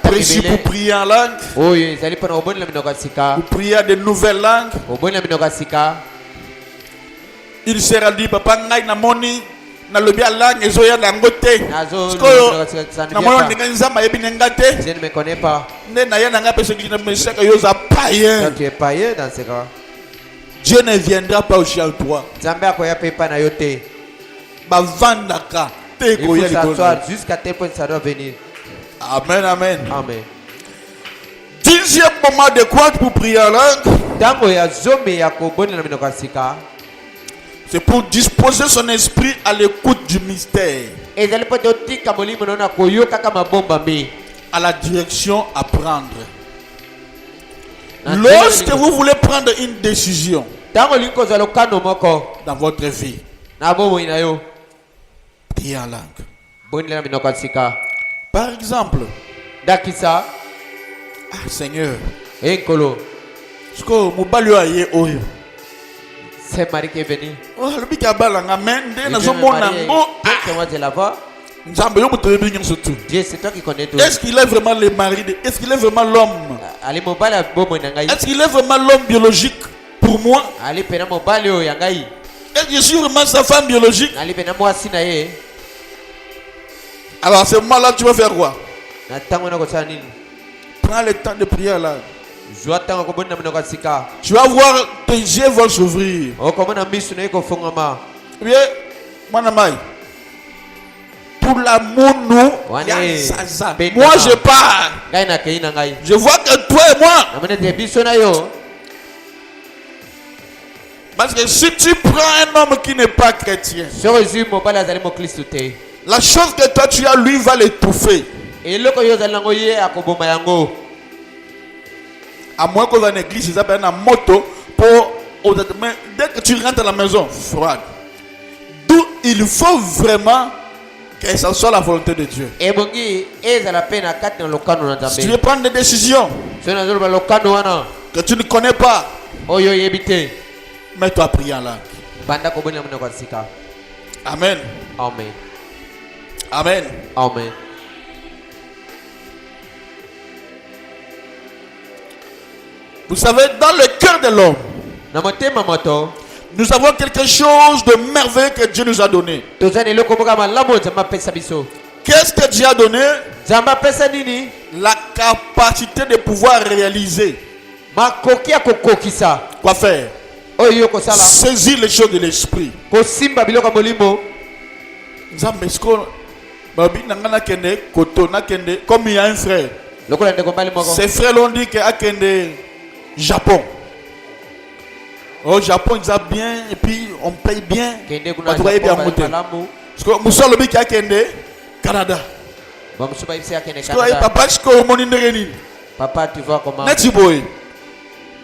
précis pour Batakibele. prier en langue. Oyo izali pona oboni la minoka sika. Pour prier à de nouvelles langues. Oboni la minoka sika. Il sera dit, papa ngai na moni na lobi a langue ezoya na ngote. Nazo Skoyo sika na mona ndinga nzamba yebi ngate. Je ne me connais pas. Ne na ya na nga pese ki na mesaka yoza Quand païen. tu es païen dans ce cas, Dieu ne viendra pas aussi à toi. Nzambe akoya pe pa na yo te. Ba vandaka te Il ko faut ya likolo. s'asseoir jusqu'à tel point que ça doit venir. Amen, amen. Amen. 10e moment de quoi pour prier en langue? Tango ya zombe ya koboni la minoka sika. C'est pour disposer son esprit à l'écoute du mystère, Ezali po te otika molimo na koyoka kama bomba mbi. à la direction à prendre. Na Lorsque ndenge vous voulez prendre une décision Tango linko za lokano moko dans votre vie, na bomo ina yo. priez en langue. Boni la minoka sika. Par exemple, Dakisa ah Seigneur, enkolo. sko mobali aye oyo. C'est Marie qui est venue. Oh, le bika balanga mende Et na Dieu zo me mona mariait. ngo. C'est moi de la voix. Nzambe yo muto yebi nyonso tout. Dieu, c'est toi qui connais tout. Est-ce qu'il est vraiment le mari de... Est-ce qu'il est vraiment l'homme? Ali mobali ya bomo na ngai. Est-ce qu'il est vraiment l'homme biologique pour moi? Ali pena mobali oyo ya ngai. Est-ce que je suis vraiment sa femme biologique? Ali pena mwasi na ye. Alors à ce moment-là, tu vas faire quoi? Na tango na kosala nini? Prends le temps de prière là. Zwa tango kobonda mino kwa sika. Tu vas voir, tes yeux vont s'ouvrir. Okomona misu na iko fungama. Bien, mon mai. Pour l'amour, nous, Wane, moi je pars. Ngai na kei na ngai. Je vois que toi et moi. Namene te biso na yo. Parce que si tu prends un homme qui n'est pas chrétien, Soko zui mobali azali mo Kristo te. la chose que toi tu as, lui va l'étouffer. Eloko yo azali nango ye akoboma yango. À moins qu'on va en église, ils appellent une moto pour. Mais dès que tu rentres à la maison, froide. D'où il faut vraiment que ça soit la volonté de Dieu. Ebongi ezala pe na kati na lokano na Si tu Nzambe. veux prendre des décisions So na zolo ba lokano wana. que tu ne connais pas, Oyo yebite. mets-toi à prier en langue. Banda kobonda mino kwa sika. Amen. Amen. Amen. Amen. Vous savez, dans le cœur de l'homme, Na motema moto. nous avons quelque chose de merveilleux que Dieu nous a donné. Tozani eloko moka malamu Nzambe apesa biso. Qu'est-ce que Dieu a donné? Nzambe apesa nini? La capacité de pouvoir réaliser. Makoki ya kokokisa. Quoi faire? Oyo kosala. Saisir les choses de l'esprit. Kosimba biloko ya molimo. Nzambe, est-ce qu'on- Babi, nangana kende, koto, na kende, comme il y a un frère. Lokola ndeko mbali moko. Ses frères l'ont dit qu'il a kende Japon. Au Japon, ils ont bien, et puis on paye bien. Kende kuna Bah, tu voyais bien Japon, monter. malamu. Parce que Moussa Lobi qui a kende Canada. Bamusuba ibisi yake ne Parce que voyez, Canada. papa, je suis au monde de Papa, tu vois comment. Neti boy.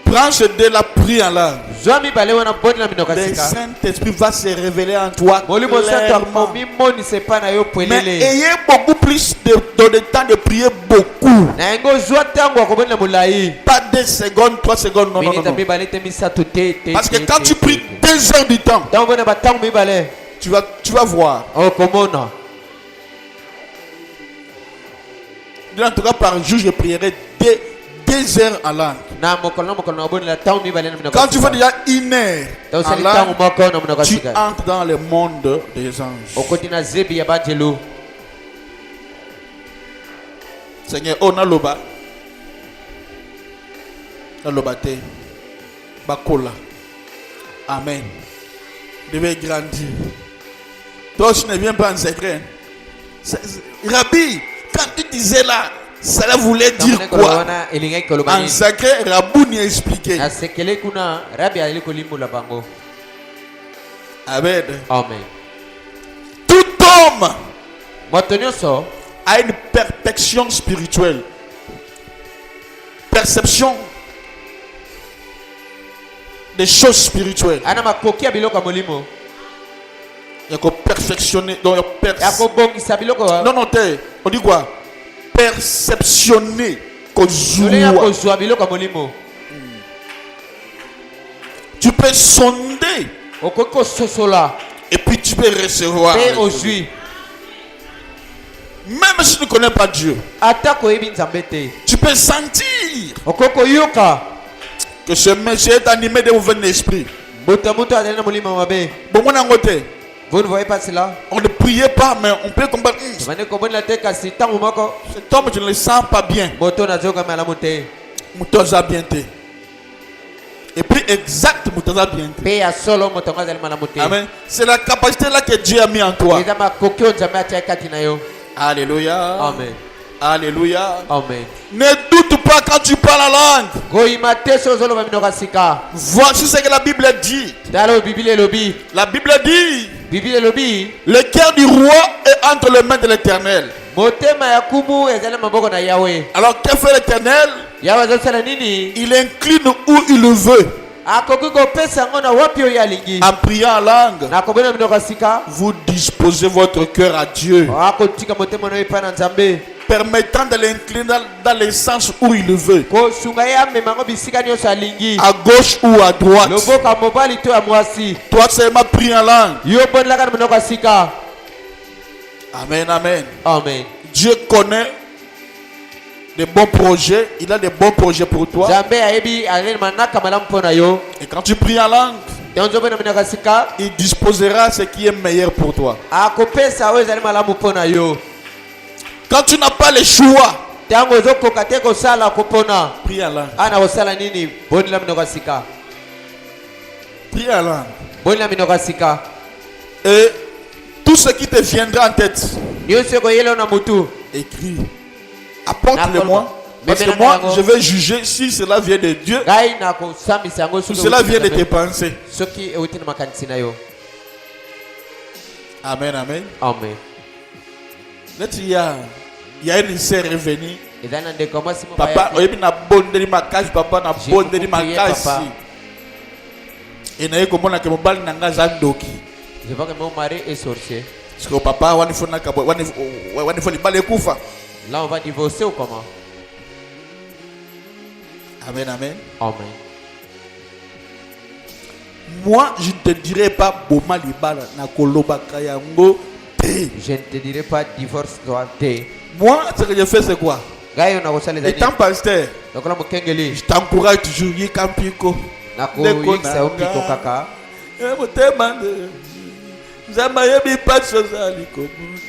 Prends ce de la prière là. Zwami bale wana boni na minoka Le sika. Saint-Esprit va se révéler en toi. Molimo santo Clairement. akomi moni sepa na yo Mais pwelele. ayez beaucoup plus de temps de prier beaucoup. Na yango zwa tango akoboni na molai. Pas 2 secondes, 3 secondes, non, non, non. Minita non. mibale te misato te. Parce que quand tu pries 2 heures du temps, Tango bona batango mibale. tu vas voir. Okomona. En tout cas, par jour, je prierai 2 heures en langue. Na mokolo na boni la tango mibale na minoka Quand tu fais déjà 1 heure Tango en sali langue, tango moko na minoka tu sika. entres dans le monde des anges. Okoti na zebi ya banjelo. Seigneur, on a loba. Lobate. Bakola. Amen. Devait grandir. Toi, je ne viens pas en secret. Rabbi, quand tu disais là, cela voulait dire quoi? Wana elingai kolobani. En secret, Rabou n'y a expliqué. Na sekele kuna rabi aliko limula bango. Amen. Amen. Tout homme Moto nyonso a une perfection spirituelle. Perception des choses spirituelles. ana makoki ya biloko ya molimo. Il y a qu'on perfectionner. Donc, Ya kobongisa biloko wa. non, non, on dit quoi? Perceptionner. Lole ya kozwa biloko ya molimo. Tu peux sonder Okoki kososola et puis tu peux recevoir. pe ozwi. Même si tu ne connais pas Dieu, Ata koyebi Nzambe te. tu peux sentir Okoki koyoka que ce monsieur est animé de mauvais esprit. moto moto azali na molimo mabe. Bon, mon angoté, Vous ne voyez pas cela? on ne priait pas, mais on peut comprendre. Vane kobonela te kasi tango moko Cet homme, tu ne le sens pas bien. moto nazoka malamu te. Moutoza bien te. Et puis exact, Moutoza bien te. Pe ya solo moto ngo azali malamu te. Amen. C'est la capacité là que Dieu a mis en toi. Eza makoki oyo Nzambe atia kati na yo. Alléluia. Amen. Alléluia. Amen. Ne doute pas quand tu parles la langue. Koyima te so ozoloba minoka sika. Voici ce que la Bible dit. Tala Biblia elobi. La Bible dit, Biblia elobi. le cœur du roi est entre les mains de l'Éternel. Motema ya kumu ezali maboko na Yahweh. Alors que fait l'Éternel? Yahweh azosala nini? Il incline où il le veut. Akoki kopesa yango na wapi oyo alingi. En priant en langue, Na kobona minoka sika. vous disposez votre cœur à Dieu, Akotika motema na yo epai na Nzambe. permettant de l'incliner dans le sens où il le veut, Kosunga ye amema yango bisika nyonso alingi. à gauche ou à droite. Loboko ya mobali to ya mwasi. Toi seulement prie en langue. Yo bonelaka na minoka sika. Amen, amen. Amen. Dieu connaît des bons projets. Il a des bons projets pour toi. Nzambe ayebi aleli manaka malamu mpo na yo. Et quand tu pries en langue, Tonzobona minoka sika. il disposera ce qui est meilleur pour toi. Akopesa oyo ezali malamu mpo na yo. Quand tu n'as pas le choix, Tango ozokoka te kosala kopona. prie à langue. Ana kosala nini? Bonela minoko ya sika. Prie à langue. Bonela minoko ya sika. Et tout ce qui te viendra en tête, Nyonso koyela na mutu. écris. Apporte-le-moi. Parce que moi, je vais juger si cela vient de Dieu Ngai na kosambisa yango ou soki cela vient de euti tes pensées. soki euti na makanisi na yo. Amen, amen. Amen. Là, il y a une sœur revenue. Eza na ndeko mwasi mo Papa, oyebi na bondeli makasi, papa na J'ai bondeli beaucoup prié, makasi. papa. Et na ye komona ke mobali na nga aza ndoki. Je vois que mon mari est sorcier. Parce que papa wani fona ka wani fo libala ekufa. Là on va divorcer ou comment? Amen, amen. Amen. Moi, je ne te dirai pas boma libala na koloba kayango te. Je ne te dirai pas divorce toi te. Moi, ce que je fais c'est quoi? Ngai na kosala ezali. Étant pasteur, Donc là mokengeli je t'encourage toujours yika mpiko. na koyikisa yo mpiko kaka. Motema nde nzambe ayebi pasi ozali komona.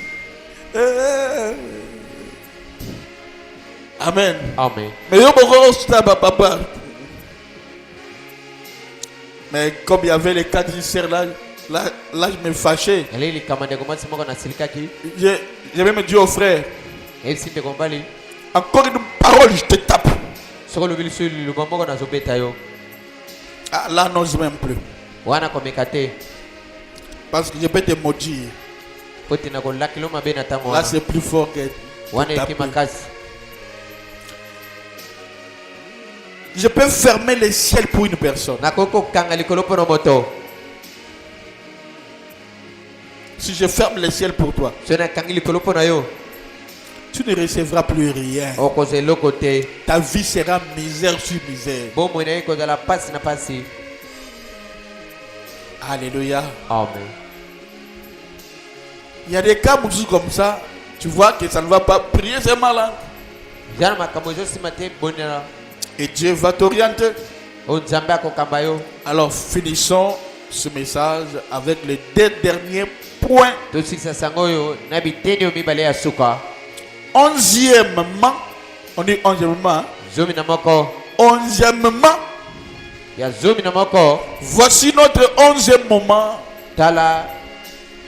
Amen. Amen. Mais yo boko osuta papa. Mais comme il y avait les quatre frères là, je me fâchais. Ele likamande komasi moko na silikaki. Je vais me dire au frère, Esi te kombali. encore une parole, je te tape. Soko lobili so liluba moko na zobeta yo. Ah, là, non, je m'aime plus. Wana komeka te. Parce que je peux te maudire. Poti na kolakilo mabe na tango Là, wana. c'est plus fort que Wana taper. eki makasi. Je peux fermer les ciels pour une personne. Na koko kanga likolo pono moto. Si je ferme les ciels pour toi, So na kangi likolo pono yo. tu ne recevras plus rien. Okoze loko te. Ta vie sera misère sur misère. Bomo na iko la pasi na pasi. Alléluia. Amen. Il y a des cas comme ça, tu vois que ça ne va pas. Prier, c'est malin. Jana makambo zo simate bonera. Et Dieu va t'orienter. O nzambe akokamba yo. Alors, finissons ce message avec les deux derniers points. Tosikisa sango yo na biteni yo mibale ya suka. 11e, on dit 11e, Zomi na moko. 11e, Ya zomi na moko. voici notre 11e moment. Tala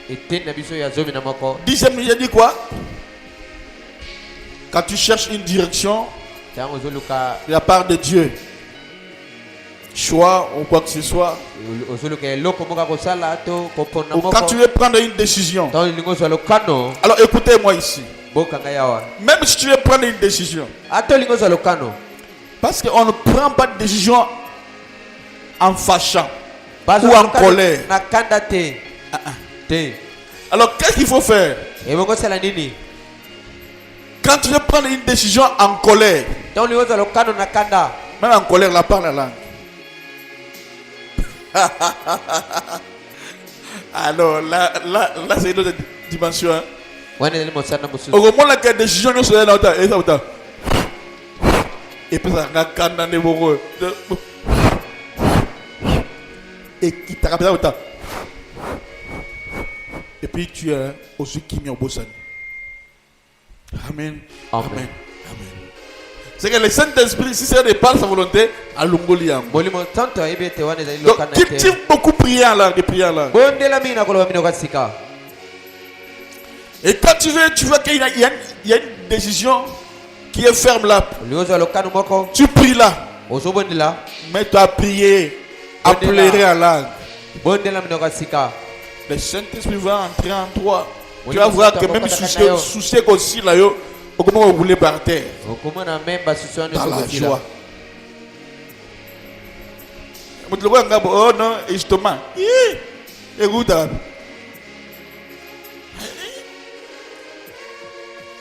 eteni na biso ya zomi na moko. 10e, j'ai dit quoi? Quand tu cherches une direction Tango zoluka de la part de Dieu, choix ou quoi que ce soit, ozoluka eloko moka kosala to kopona ou moko. quand tu veux prendre une décision. Tango lingo zo lokano. Alors écoutez-moi ici. Bokanga yawa. Même si tu veux prendre une décision, Ato lingo zo lokano. parce qu'on ne prend pas de décision en fâchant Bazo ou en lokano colère. na kanda te. Te. Alors qu'est-ce qu'il faut faire? Ebongo sala nini? Quand tu veux prendre une décision en colère, Tango lingo zo lokano na kanda. même en colère, la parle la langue. Alors là c'est une autre dimension. Hein? Wana ezali mosana mosusu. Au moment où la décision nous soit là, et puis ça va quand on est heureux. Et qui t'a rappelé autant. Et puis tu es aussi qui m'y Amen. Amen. Amen. Amen. C'est que le Saint-Esprit, si c'est de par sa volonté, à l'ongoliam. Molimo tanto ebe te wana ezali Donc, lokana cultive te. beaucoup prier en langue, de prier en langue. Bondela mina koloba mino kasika. Et quand tu vois qu'il y a une décision qui est ferme là, Lingo zo lokano moko. tu pries là. Ozobondela. Mets-toi à prier, à pleurer en langue. Bondela mino kasika. Le Saint-Esprit va entrer en toi. Tu vas voir que même souci aussi là, comment vous voulez par terre. Okomona memba susu wana Dans la sokotila. joie. Oh non, justement. Écoute.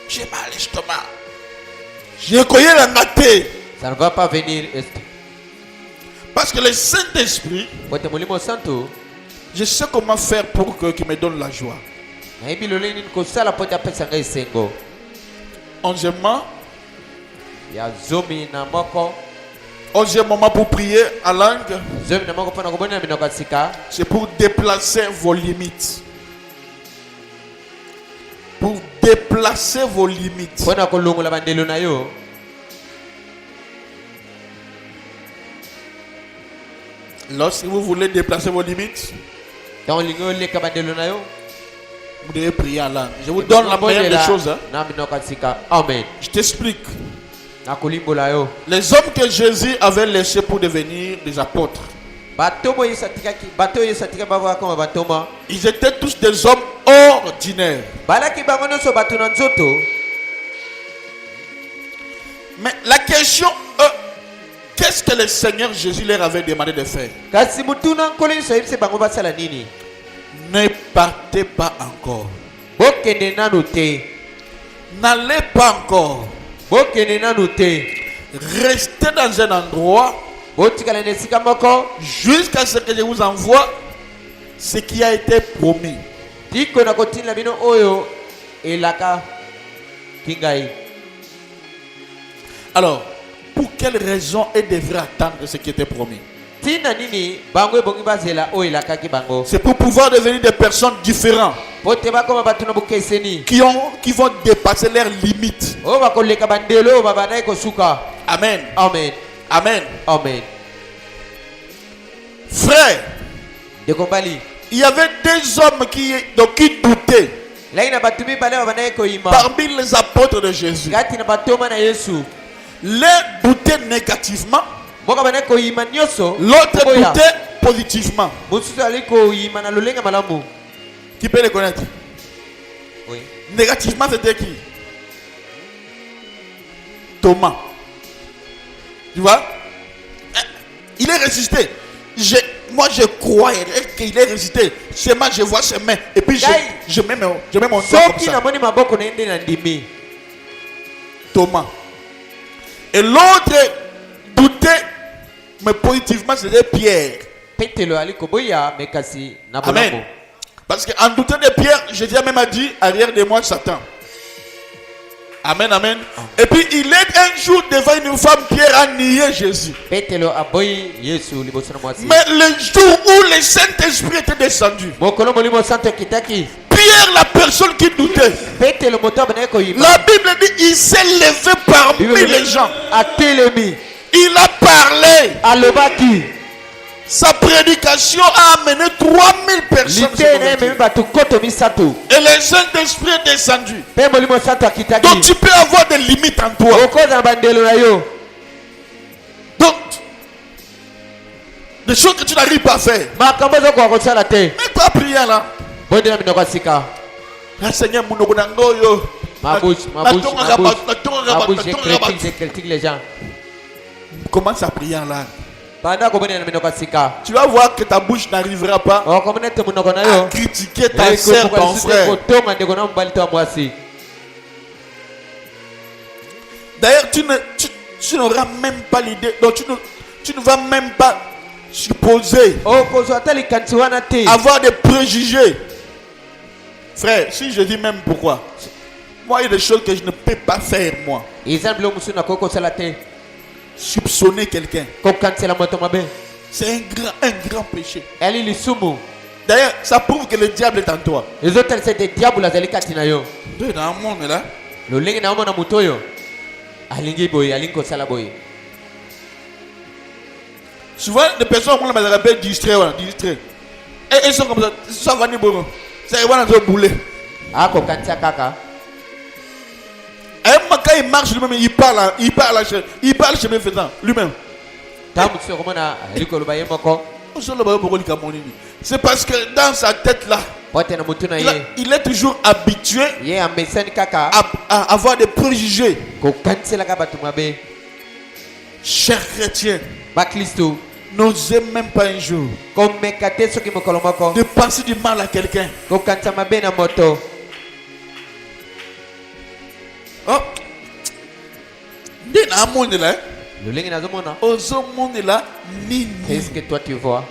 J'ai mal à l'estomac. J'ai connu la maté. Ça ne va pas venir. Parce que le Saint-Esprit, Pote molimo santo. je sais comment faire pour qu'il me donne la joie. Na ibi loleni nini kosala pote apesa ngai sengo. 11e, Ya zomi na moko. 11e moment pour prier en langue, Zomi na moko pona kobondela mino kasika. c'est pour déplacer vos limites. Pour déplacer vos limites. mpona kolongola bandelo na yo. Lorsque vous voulez déplacer vos limites, ntango olingi oleka bandelo na yo. vous devez prier en langue. Je vous donne la meilleure des choses. Hein. na minoko ya sika. Amen. Je t'explique. nakolimbola yo. Les hommes que Jésus avait laissés pour devenir des apôtres, bato oyo yesu atikaki bavaka koma bantoma. ils étaient tous des hommes ordinaires. balaki bango nyonso bato na nzoto. Mais la question, qu'est-ce que le Seigneur Jésus leur avait demandé de faire? kasi mutuna nkolo nyonso ayebisi bango basala nini. Ne partez pas encore. bokende nanu te. N'allez pas encore. bokende nanu te. Restez dans un endroit botikala na esika moko jusqu'à ce que je vous envoie ce qui a été promis. tiko na kotinda bino oyo elaka kingai. Alors, pour quelle raison ils devraient attendre ce qui était promis? tina nini bango ebongi bazela oyo elakaki bango. C'est pour pouvoir devenir des personnes différentes po te bakoma bato na bokeseni qui vont dépasser leurs limites. oyo bakoleka bandelo oyo babandaki kosuka. Amen. Amen. Amen. Amen. Frère, dekombali il y avait deux hommes qui doutaient laki na bato mibale babandaki koyima parmi les apôtres de Jésus. kati na batoma na yesu. L'un doutait négativement, moko bandaki koyima nyonso. l'autre Oya. doutait positivement. mosusu ali koyima na lolenge malamu. Qui peut les connaître? Oui. Négativement, c'était qui? Thomas. Tu vois? Il est résisté. Moi, je crois qu'il est résisté. Seulement, je vois ses mains. Et puis, je mets mon doigt comme soki ça. namoni maboko na ye nde na ndimi. Thomas. Et l'autre doutait, mais positivement, c'était Pierre. petelo ali koboya me kasi na Amen. bolamu. Parce qu'en doutant de Pierre, Jésus a même dit, arrière de moi, Satan. Amen, amen. Et puis, il est un jour devant une femme, Pierre a nié Jésus. petelo aboyi yesu liboso na mwasi. Mais le jour où le Saint-Esprit était descendu, mokolo molimo santo ekitaki. Pierre, la personne qui doutait, petelo moto abandaki koyima. la Bible dit, il s'est levé parmi les gens. atelemi Il a parlé. alobaki. Sa prédication a amené 3000 personnes. lite na ye memi bato koto misato. Et le Saint-Esprit est descendu. mpe molimo santo Donc akitaki. tu peux avoir des limites en toi. okoza na bandelo na yo. Donc, des choses que tu n'arrives pas à faire. makambo ezokoka kosala te. Mets-toi à prier là. bondela minoko ya sika. Ah, Seigneur, mon nom est Ngoyo. mabouche critique les gens. Commence à prier là. banda kobonela minoko ya sika. Tu vas voir que ta bouche n'arrivera pas okomona ete monoko na à yo critiquer ta sœur, ton frère. kotonga ndeko na mobali to ya mwasi. D'ailleurs, tu n'auras même pas l'idée. Donc, tu ne vas même pas supposer okozwa ata likanisi wana te. avoir des préjugés. Frère, si je dis même pourquoi. Moi, il y a des choses que je ne peux pas faire, moi. eza bilo mosusu nakoki kosala te. Soupçonner quelqu'un. kokanisela moto mabe C'est un grand péché. eli lisumu. D'ailleurs, ça prouve que le diable est en toi. ezotalisa ete diabolo azali kati na yo. Tu es dans le monde là. lolenge na omona moto oyo alingi boye alingi kosala boye. Souvent, les personnes me rappellent distrait. Et ils sont comme ça. Ça va ni bon. Ça va dans un boulet. akokanisa kaka. Et quand il marche lui-même, il parle chez mes faisant lui-même. ntango mosusu okomona ali koloba ye moko. C'est parce que dans sa tête là, po te na motu na ye il est toujours habitué ye amesani kaka à avoir des préjugés. kokaniselaka bato mabe. Chers chrétiens, baklisto n'osez même pas un jour komeka te soki mokolo moko de penser du mal à quelqu'un. kokanisa mabe na moto. Oh, dans le monde là, lolenge nazomona. au monde là, est-ce que toi tu vois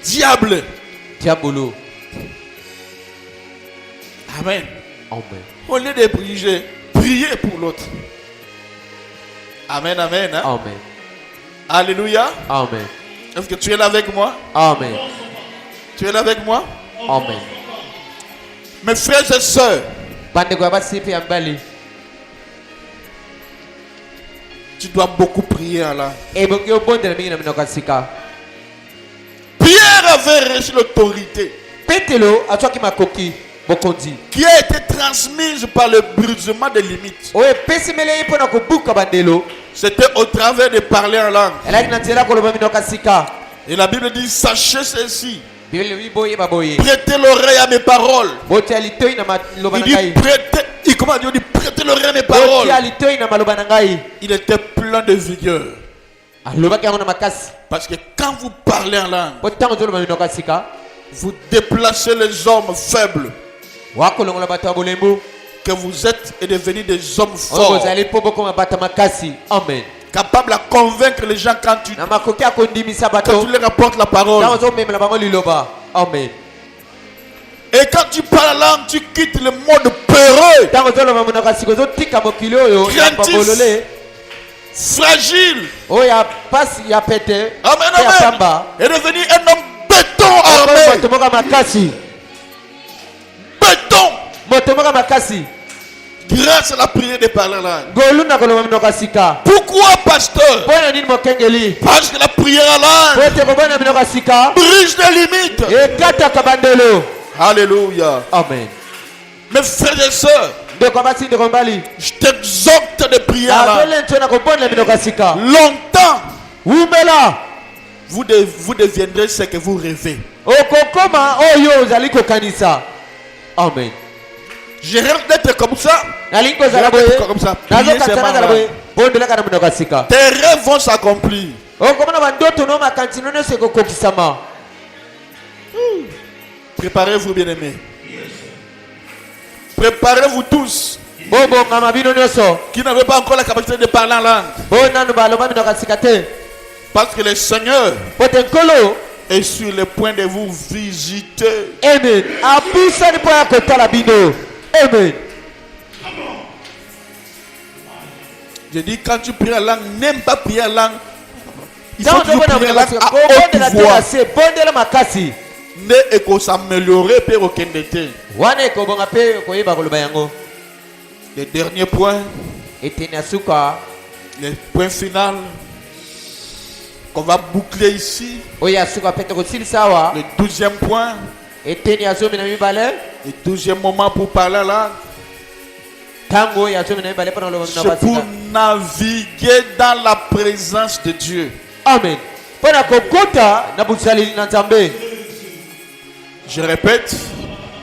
diable. diabolo. Amen. Amen. Au lieu de prier, priez pour l'autre. Amen, amen. Hein? Amen. Alléluia. Amen. Est-ce que tu es là avec moi? Amen. Tu es là avec moi? Amen. Mes frères et sœurs, bandeko ya basi pe ya mibali Tu dois beaucoup prier en langue. ebongi obondela mingi na minoko ya sika. Pierre avait reçu l'autorité Petelo azwaki makoki bokonzi qui a été transmise par le brisement des limites. oyo epesimeli ye mpo na kobuka bandelo. C'était au travers de parler en langue. elaki na nzela koloba minoko ya sika. Et la Bible dit, sachez ceci, bibeli elobi boyeba boye prêtez l'oreille à mes paroles. botia litoi na maloba Il na dit, ngai. comment Dieu dit, prêtez l'oreille à mes paroles. botia litoi na maloba na ngai. Il était plein de vigueur. alobaki yango na makasi Parce que quand vous parlez en langue, po ntango ozoloba minoko ya sika vous déplacez les hommes faibles wakolongola bato ya bolembo que vous êtes et devenir des hommes oyo forts, bozali mpo bokoma bato ya makasi. Amen. capables à convaincre les gens quand tu na makoki ya kondimisa bato leur apportes la parole. ntango ozomemela bango liloba. Amen. Et quand tu parles la langue, tu quittes le monde peureux, ntango ozoloba monoko ya sika ozotika mokili oyo ya Craintif. pabolole fragile. oyo ya pasi ya pete Amen, pe ya amen. pamba. Et devenir un homme béton Okomi armé. moto moko ya makasi Béton. moto moko ya makasi Grâce à la prière de parler la langue. ngolu na koloba minoko ya sika. Pourquoi, pasteur? mpo na nini mokengeli Parce que la prière à po langue ete kobona minoko ya sika brise les limites. ekataka bandelo. Alléluia. Amen. Mes frères et sœurs, ndeko ya basi ndeko mobali je t'exhorte de prier à langue. avele nto na kobondela minoko ya sika. Longtemps, umela vous deviendrez ce que vous rêvez. okokoma oyo ozali kokanisa. Amen. Je rêve d'être comme ça. nalingi kozala boye Comme ça. Prier nazokanisa seulement nazala là. boye bondelaka na minoko ya sika. Tes rêves vont s'accomplir. okomona bandoto no makanisi no nyonso ekokokisama. Préparez-vous, bien-aimés. Préparez-vous tous bobongama bino nyonso qui n'avaient pas encore la capacité de parler en langue. bo nanu baloba minoko ya sika te Parce que le Seigneur po te nkolo est sur le point de vous visiter. amen abusani mpo ya kotala bino. Amen. Je dis, quand tu pries en langue, n'aime pas prier en langue. Il faut ntango toujours tobona prier en minoko ya langue sika à kobondela haute te na voix. se bondela makasi Ne eko s'améliorer pe okende te. wana ekobonga mpe koyeba koloba yango. Le dernier point, eteni ya suka le point final qu'on va boucler ici. oyo ya suka mpe tokosilisa awa. Le 12e point, eteni ya zomi na mibale le 12e moment pour parler en langue. ntango ya zomi na mibale mpo na koloba minoko ya C'est pour sika. naviguer dans la présence de Dieu. Amen. mpo na kokota na bozaleli na nzambe. Je répète,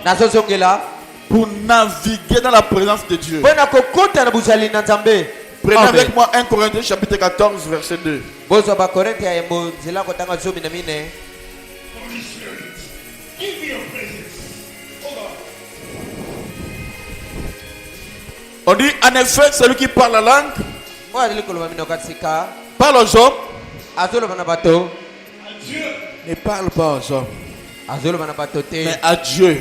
nazozongela pour naviguer dans la présence de Dieu. mpo na kokota na bozaleli na nzambe. Prenez Amen. avec moi 1 Corinthiens chapitre 14 verset 2. bozwa bakorinte ya yembo nzela kotanga zomi na mine. On dit en effet, celui qui parle la langue oyo azali koloba minoko ya sika parle aux hommes, azoloba na bato ne parle pas aux hommes, azoloba na bato te mais à Dieu.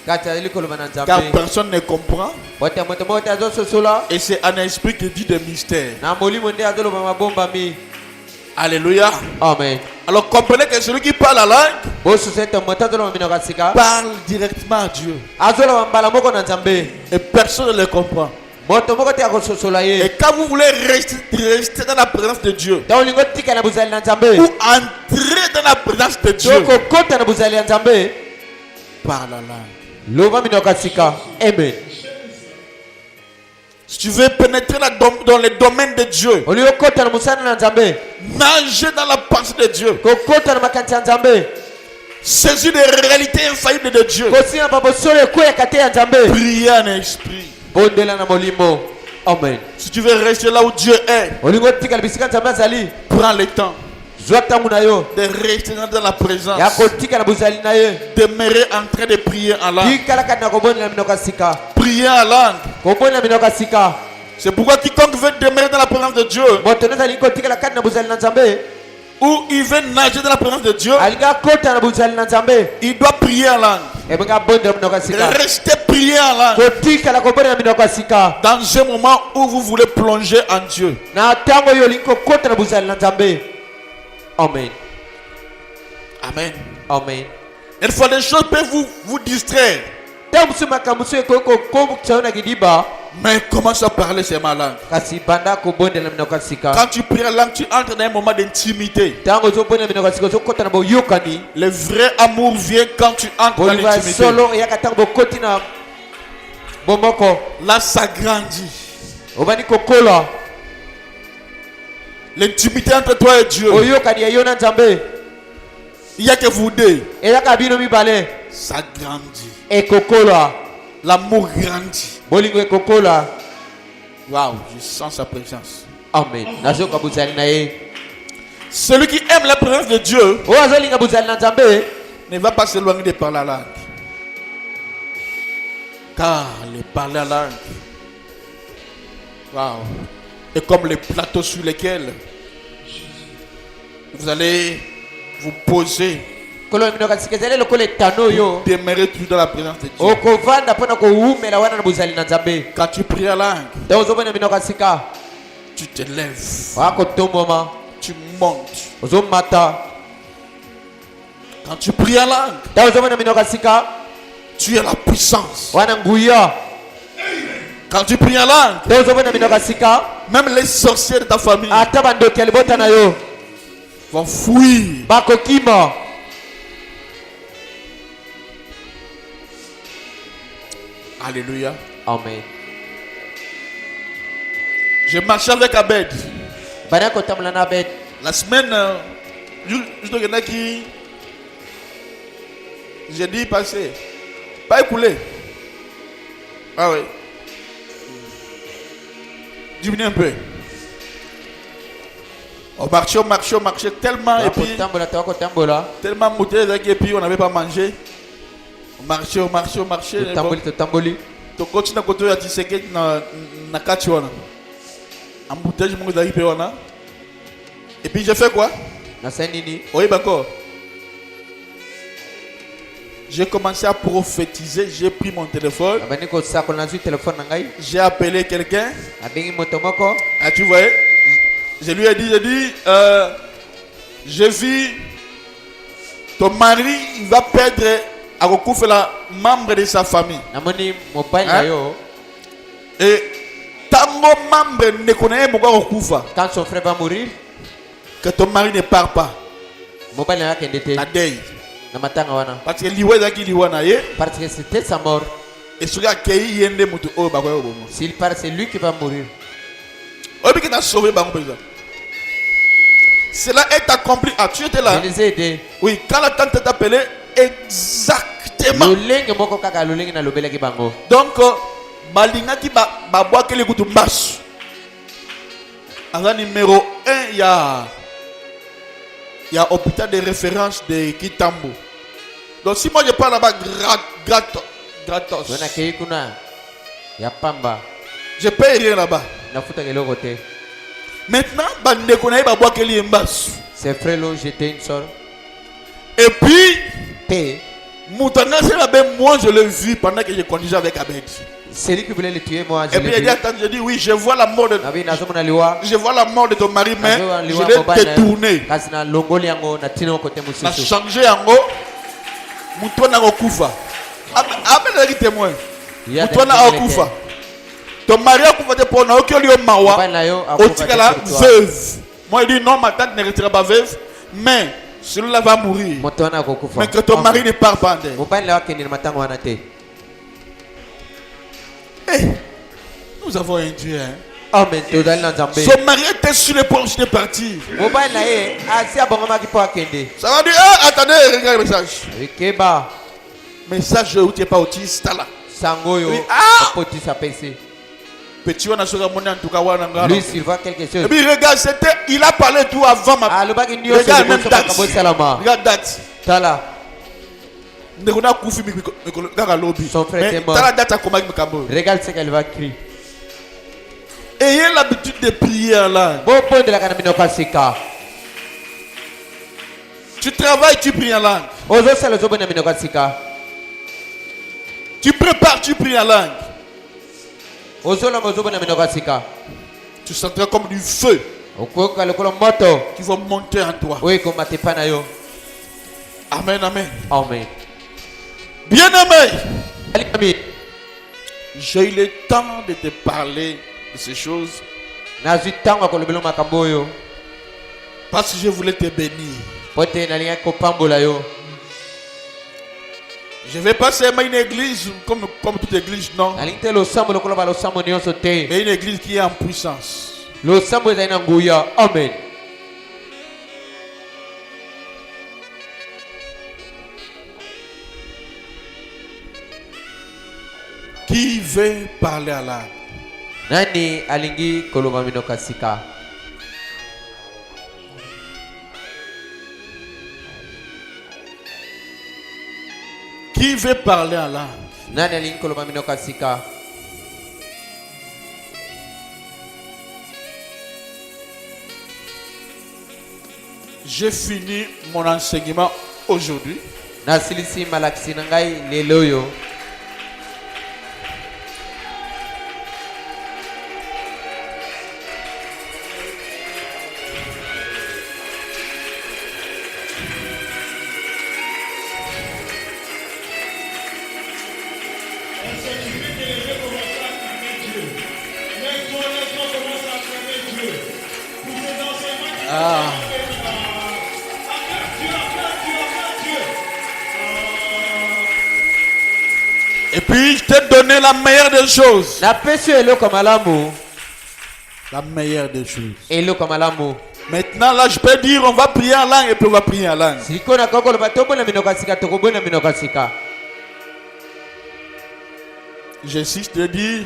kati azali koloba na Car nzambe. personne ne comprend. po te moto moko te azososola Et c'est un esprit qui dit des mystères. na molimo nde azoloba mabombami. Alléluia. Amen. Alors comprenez que celui qui parle la langue bosusu ete moto azoloba minoko ya sika parle directement à Dieu. azoloba mbala moko na nzambe. Et personne ne le comprend. moto moko te akososola Et ye. quand vous voulez rester dans la présence de Dieu, ntango olingi otika na bozali na ou nzambe entrer dans la présence de Dieu, tokokota na bozali ya nzambe parle la langue. loba minoko ya sika. Amen. Si tu veux pénétrer dans le domaine de Dieu, olingi okota na mosala na nzambe nager dans la pensée de Dieu, kokota na makanisi ya nzambe saisir les réalités infaillibles de Dieu, kosinga babosolo ekweyaka te ya nzambe prier en esprit. bondela na molimo. Amen. Si tu veux rester là où Dieu est, olingi otikala bisika nzambe azali prends le temps zwa ntango na yo de rester dans la présence, ya kotika na bozali na ye. demeurer en train de prier en langue. tikala kati na kobondela minoko ya sika Prier en langue. kobondela minoko ya sika. C'est pourquoi quiconque veut demeurer dans la présence de Dieu, moto nyonso alingi kotikala kati na bozali na nzambe ou il veut nager dans la présence de Dieu, alingi akota na bozali na nzambe il doit prier en langue. ebongi abondela minoko ya sika. Restez prier en langue kotikala kobondela minoko ya sika dans un moment où vous voulez plonger en Dieu. na ntango oyo olingi kokota na bozali na nzambe. Amen. Amen. Amen. Une fois des choses peuvent vous distraire. ntango mosusu makambo mosusu ekokokobukisayo na kidiba mais commence à parler ces ma langue. kasi banda kobondela minoko ya sika Quand tu pries la langue, tu entres dans un moment d'intimité. ntango ozobondela minoko ya sika ozokɔta na boyokani Le vrai amour vient quand tu entres dans bolingo ya l'intimité. solo eyaka ntango bokoti na bomoko Là, ça grandit. obandi kokola L'intimité entre toi et Dieu. oyokani ya yo na nzambe Il n'y a que vous deux. ezaka bino mibale Ça grandit. ekokola L'amour grandit. bolingo ekokola Waouh, je sens sa présence. amen nazoyoka bozali na ye Celui qui aime la présence de Dieu oyo azolinga bozali na nzambe ne va pas s'éloigner de parler la langue. Car le parler la langue, waouh, est comme les plateaux sur lesquels vous allez vous poser, kolola minoko ya sika ezali lokola etano oyo demeurer toujours dans la présence de Dieu. okovanda mpona kowumela wana na bozali na nzambe Quand tu pries la langue, ntango ozomona minoko ya sika tu te lèves, wakotomboma tu montes. ozomata Quand tu pries la langue, ntango ozomona minoko ya sika tu as la puissance. wana nguya Quand tu pries la langue, ntango ozomona minoko ya sika même les sorciers de ta famille ata bandoki ya libota na yo vont fuir. bakokima Alléluia. amen Je marchais avec Abed. bana kotambola na bet La semaine, juste il y en a qui, j'ai dit passé, pas écoulé. Ah oui. Diminuez un peu. On marchait tellement et puis kotambola tawa kotambola tellement monté et puis on n'avait pas mangé. On marchait. totamboli totamboli Tu continues à côté à tisser na katiwana. Embouteillage mon gars pe wana. Et puis j'ai fait quoi? nasali nini Oui, d'accord. J'ai commencé à prophétiser, j'ai pris mon téléphone, nabandi kosakola nazwi telefone na ngai j'ai appelé quelqu'un. nabengi moto moko Ah, tu voyais? Je lui ai dit, j'ai vu ton mari, il va perdre à recouvrir la membre de sa famille. namoni mobali na yo Et tango membre ne connaît pas recouvrir quand son frère va mourir que ton mari ne part pas. mobali na yo akende te La deuil. na matanga wana Parce que liwa zaki liwa na ye parce que c'était sa mort et celui qui yende mutu o ba ko bomo. s'il part c'est lui qui va mourir Obi qui t'a sauvé par président. Cela est accompli. Ah, tu étais là. je les ai aidés Oui, quand la tante t'a appelé, exactement. lolenge moko kaka lolenge nalobelaki bango Donc, balinga qui ba bois que les gouttes basse. En numéro 1, il y a hôpital de référence de Kitambo. Donc, si moi je parle là-bas gratos, nakei kuna ya pamba je paye rien là-bas. nafutaka eloko te Maintenant, bande connaît ba bois que les basse. ses frères l'ont jeté une sort Et puis, te Moutanga, c'est là-bas, moi je l'ai vu pendant que je conduisais avec Abed. c'est lui qui voulait le tuer moi je Et puis il l'ai dit, vu attends, je dis oui, je vois la mort de nabi nazomona liwa ton mari, mais nazomona je liwa l'ai mobali na yo, détourné. kasi na longoli yango na tina kote Na mosusu changé yango. Moutona okufa. Abel est témoin. Il y a des Moutona témoins okufa. Ton mari a okufa pour na okeli yo mawa. mobali na yo akufa te Otikala sur toi. veuve. Moi il dit non, ma tante ne restera pas veuve, mais celui-là va mourir. moto wana akokufa Mais que ton mari ne part pas d'elle. mobali na yo akende na matango wana te Eh, nous avons un Dieu. Hein. amen tozali na nzambe Son mari était sur le point de partir. mobali na ye asi abongomaki mpo akende Ça va dire, ah, attendez, regarde le message. ekeba Message où tu n'es pas autiste là. sango oyo Oui, ah! apotisa pese Petit, on a sur en tout cas, on a lui s'il voit quelque Et chose puis regarde, il a parlé tout avant ma. alobaki nyonso Regarde même liboso date. makambo esalama Regarde date. tala Ndekona kufi kaka lobby. Son frère Mais est mort. t'as la date à comment Mikambo. regarde ce qu'elle va crier Ayez l'habitude de prier en langue. bopondelaka na minoko ya sika Tu travailles, tu pries en langue. ozosala ozobona na minoko ya sika Tu prépares, tu pries en langue. ozolamba ozobona na minoko ya sika Tu sentiras comme du feu okoyoka lokola moto qui va monter en toi. oyo ekomata epai na yo Amen, amen. amen Bien aimé, J'ai eu le temps de te parler de ces choses parce que je voulais te bénir. Je ne vais pas seulement une église comme toute église, non. Mais une église qui est en puissance. Amen. Qui veut parler à l'âme? Nani alingi koloba minoka sika? Qui veut parler à l'âme? Nani alingi koloba minoka sika? J'ai fini mon enseignement aujourd'hui. Nasilisi malaksi nangai leloyo. Et puis je t'ai donné la meilleure des choses. La meilleure des choses. Maintenant Maintenant là je peux dire on va prier en langue et puis on va prier en langue. J'insiste de dire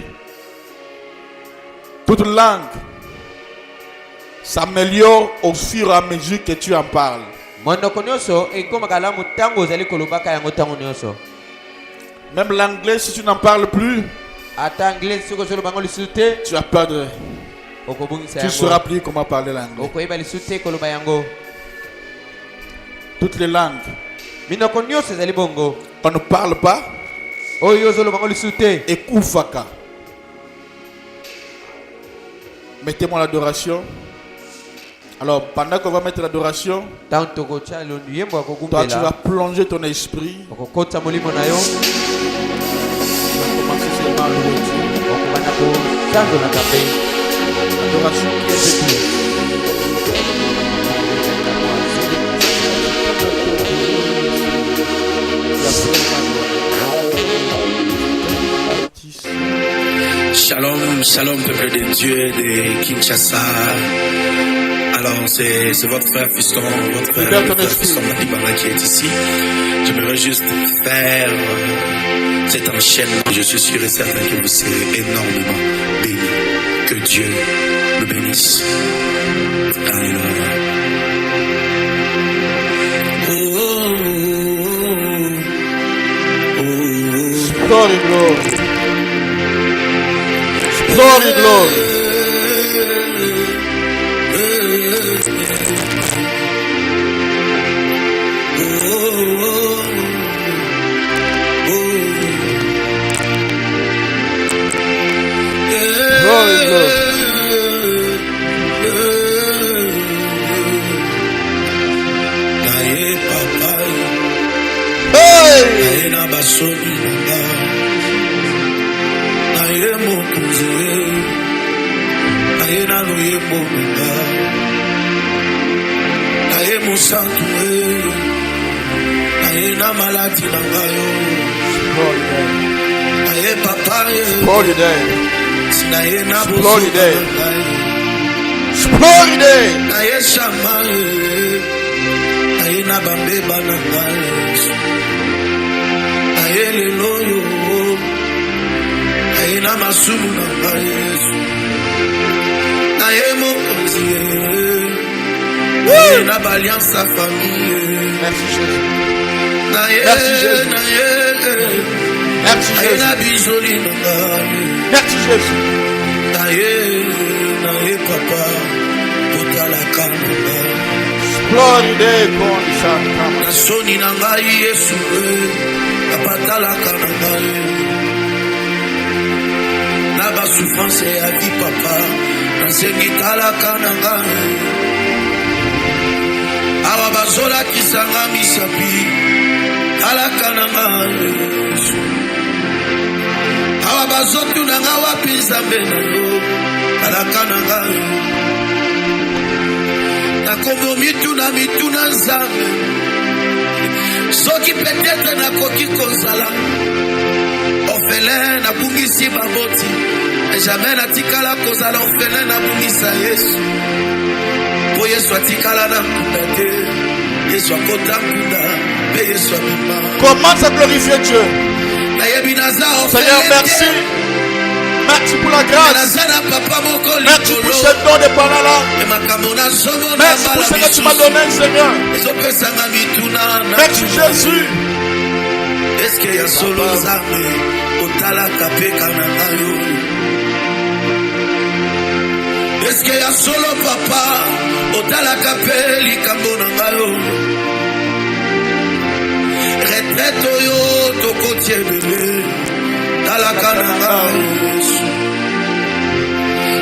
toute langue s'améliore au fur et à mesure que tu en parles. Même l'anglais, si tu n'en parles plus, tu as peur de... Tu ne sauras plus comment parler l'anglais. Toutes les langues, on ne parle pas. Et Koufaka. Mettez-moi l'adoration. Alors, pendant qu'on va mettre l'adoration, toi, tu vas plonger ton esprit. Tu vas commencer seulement à louer Dieu. L'adoration qui est de Dieu. Shalom, shalom, peuple de Dieu de Kinshasa. Alors, c'est votre frère Fiston, votre frère Fiston Matibana qui est ici. J'aimerais juste faire cet enchaînement. Je suis sûr et certain que vous serez énormément bénis. Que Dieu le bénisse. Alléluia. Glory, glory. Glory, glory. Glory, glory. Hey! Holy day. Holy day. Holy day. Alliance sa famille. Merci Jésus. Merci Jésus. Merci Jésus. Merci Jésus. Glory day, God, Soni na ngai Yesu, apatala kana ngai. Na ba souffrance ya vie papa, na sengi tala kana ngai. Awa bazola kisanga misapi, tala kana ngai. awa bazotuna nga wapi nzambe na yo talaka na ngai nakombo mituna nzambe soki peut-être nakoki kozala orphelin nabungisi baboti jamais natikala kozala orphelin nabungisa Yesu po Yesu atikala na nkunda te Yesu akota nkunda pe Yesu abima. Commence à glorifier Dieu. Seigneur, merci. Merci pour la grâce. Merci pour ce don de parole-là. Merci pour ce que tu m'as donné, Seigneur. Merci Jésus. Est-ce qu'il y a solo nzambe otalaka peka na ngayo? Est-ce qu'il y a solo papa otalaka pe likambo na ngayo? Retraite oyo tokoti ebele talaka na ngayo.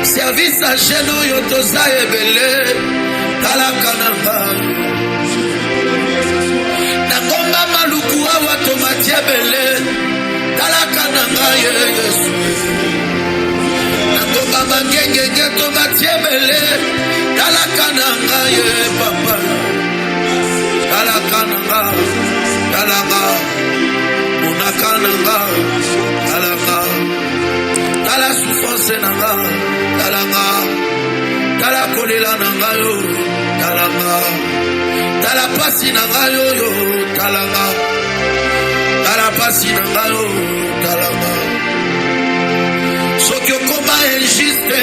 Service à chaîne oyo toza ebele talaka na ngayo. Nangomba maluku awa tomati ebele talaka na ngayo Yesu. Nangomba mangengenge tomati ebele talaka na ngayo papa. Talaka na ngayo talaka monaka na ngayo talaka tala souffrance na ngayo talaka tala kolela na ngayo talaka tala pasi na ngayo yo talaka tala pasi na ngayo talaka soki okoma injuste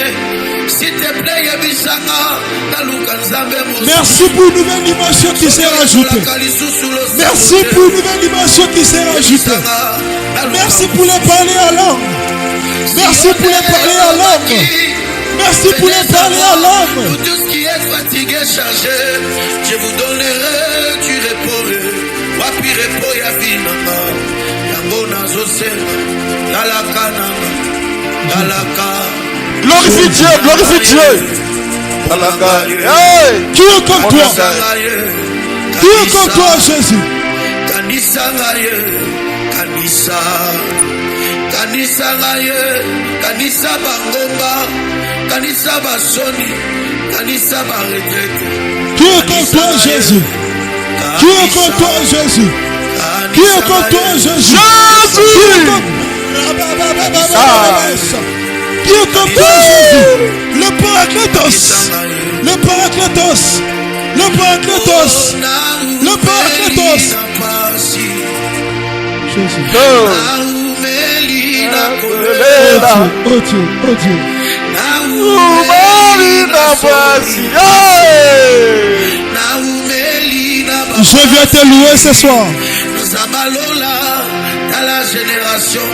s'il te plaît yebisanga taluka nzambe mosusu. Merci pour une nouvelle dimension qui s'est rajoutée. Merci pour une nouvelle dimension qui s'est rajoutée. Merci pour les parler à l'homme. Merci pour les parler à l'homme. Merci pour les parler à l'homme. Pour tout ce qui est fatigué, chargé, je vous donnerai du repos. Wapi repos ya vinama, yango nazosema, talaka nanga, talaka. Glorifie Dieu, glorifie Dieu. Hey! Qui est comme toi? Qui est comme toi, Jésus? Kanisa ngaye, kanisa. Kanisa ngaye, kanisa bangomba, kanisa basoni, kanisa ba retraite. Qui est comme toi, Jésus? Qui est comme toi, Jésus? Qui est comme toi, Jésus? Jésus! Qui est comme toi, Jésus? Le Paraclétos! Le Paraclétos! Le Paraclétos! Le Paraclétos! Jésus. Oh Dieu, oh Dieu. Je viens te louer ce soir. Dans la génération,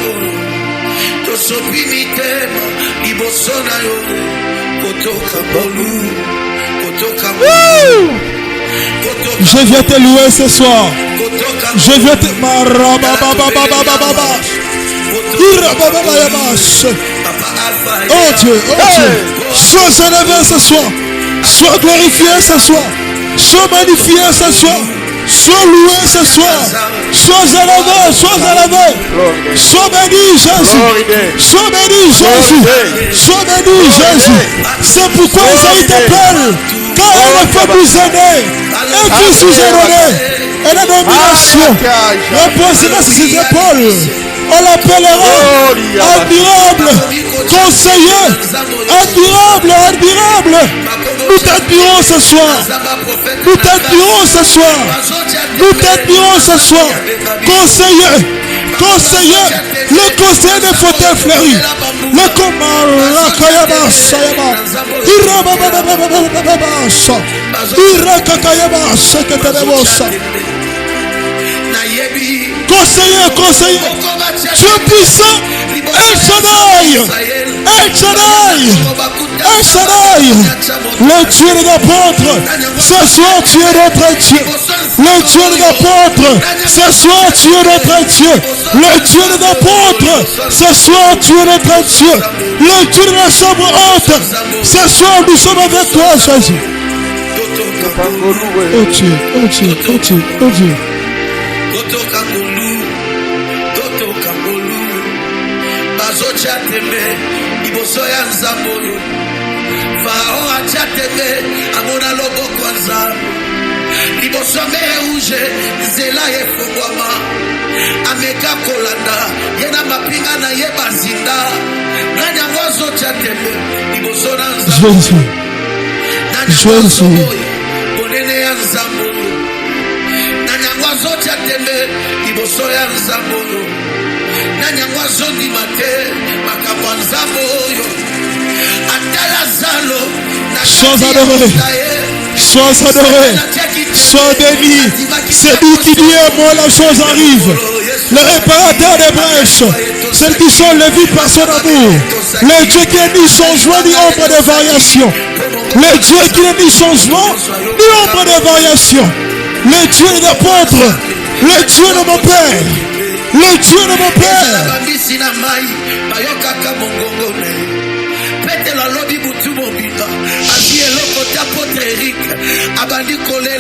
je viens te louer ce soir. Je viens te... Oh Dieu, oh Dieu. Sois élevé ce soir. Sois glorifié ce soir. Sois magnifié ce soir. Sois loué ce soir. Sois élevé, sois élevé. Sois béni Jésus. Sois béni Jésus. Sois béni Jésus. C'est pourquoi Isaïe t'appelle. Car elle est faiblie aînée. Un fils sous-erroné. Elle est domination. Reposera sur ses épaules. On l'appellera admirable, conseiller, admirable, admirable. Nous t'admirons ce soir. Nous t'admirons ce soir. Nous t'admirons ce soir. Conseiller, conseiller, le conseiller des fauteuils fleuris. Le combat, la kayaba, sayaba. Irakakayaba, seketebebosa. Conseiller, conseiller, tu es puissant, El Shaddai, El Shaddai, El Shaddai, le Dieu de l'apôtre, ce soir tu es notre Dieu, le Dieu de l'apôtre, ce soir tu es notre Dieu, le Dieu de l'apôtre, ce soir tu es notre Dieu, le Dieu de la chambre haute, ce soir nous sommes avec toi Jésus. Oh Dieu, oh Dieu, oh Dieu, oh Dieu. tembe liboso ya nzambe oyo Farao atya tembe amona loboko ya nzambe liboso mer rouge nzela efungwama ameka kolanda ye na mapinga na ye bazinda nani yango azotya tembe liboso na nzambe Jésus bonene ya nzambe oyo nani yango azotya tembe liboso ya nzambe oyo nani yango azondima te makambo ya nzambe oyo atala zalo sois adoré, sois adoré, sois béni. C'est lui qui dit et moi la chose arrive. Le réparateur des brèches, celles qui sont levies par son amour. Le Dieu qui est ni changement ni ombre de variation. Le Dieu qui est ni changement ni ombre de variation. Le Dieu de l'apôtre, le Dieu de mon Père, le Dieu de mon Père. Petela lobi butu mobimba azi eloko ta potre Eric abandi kolela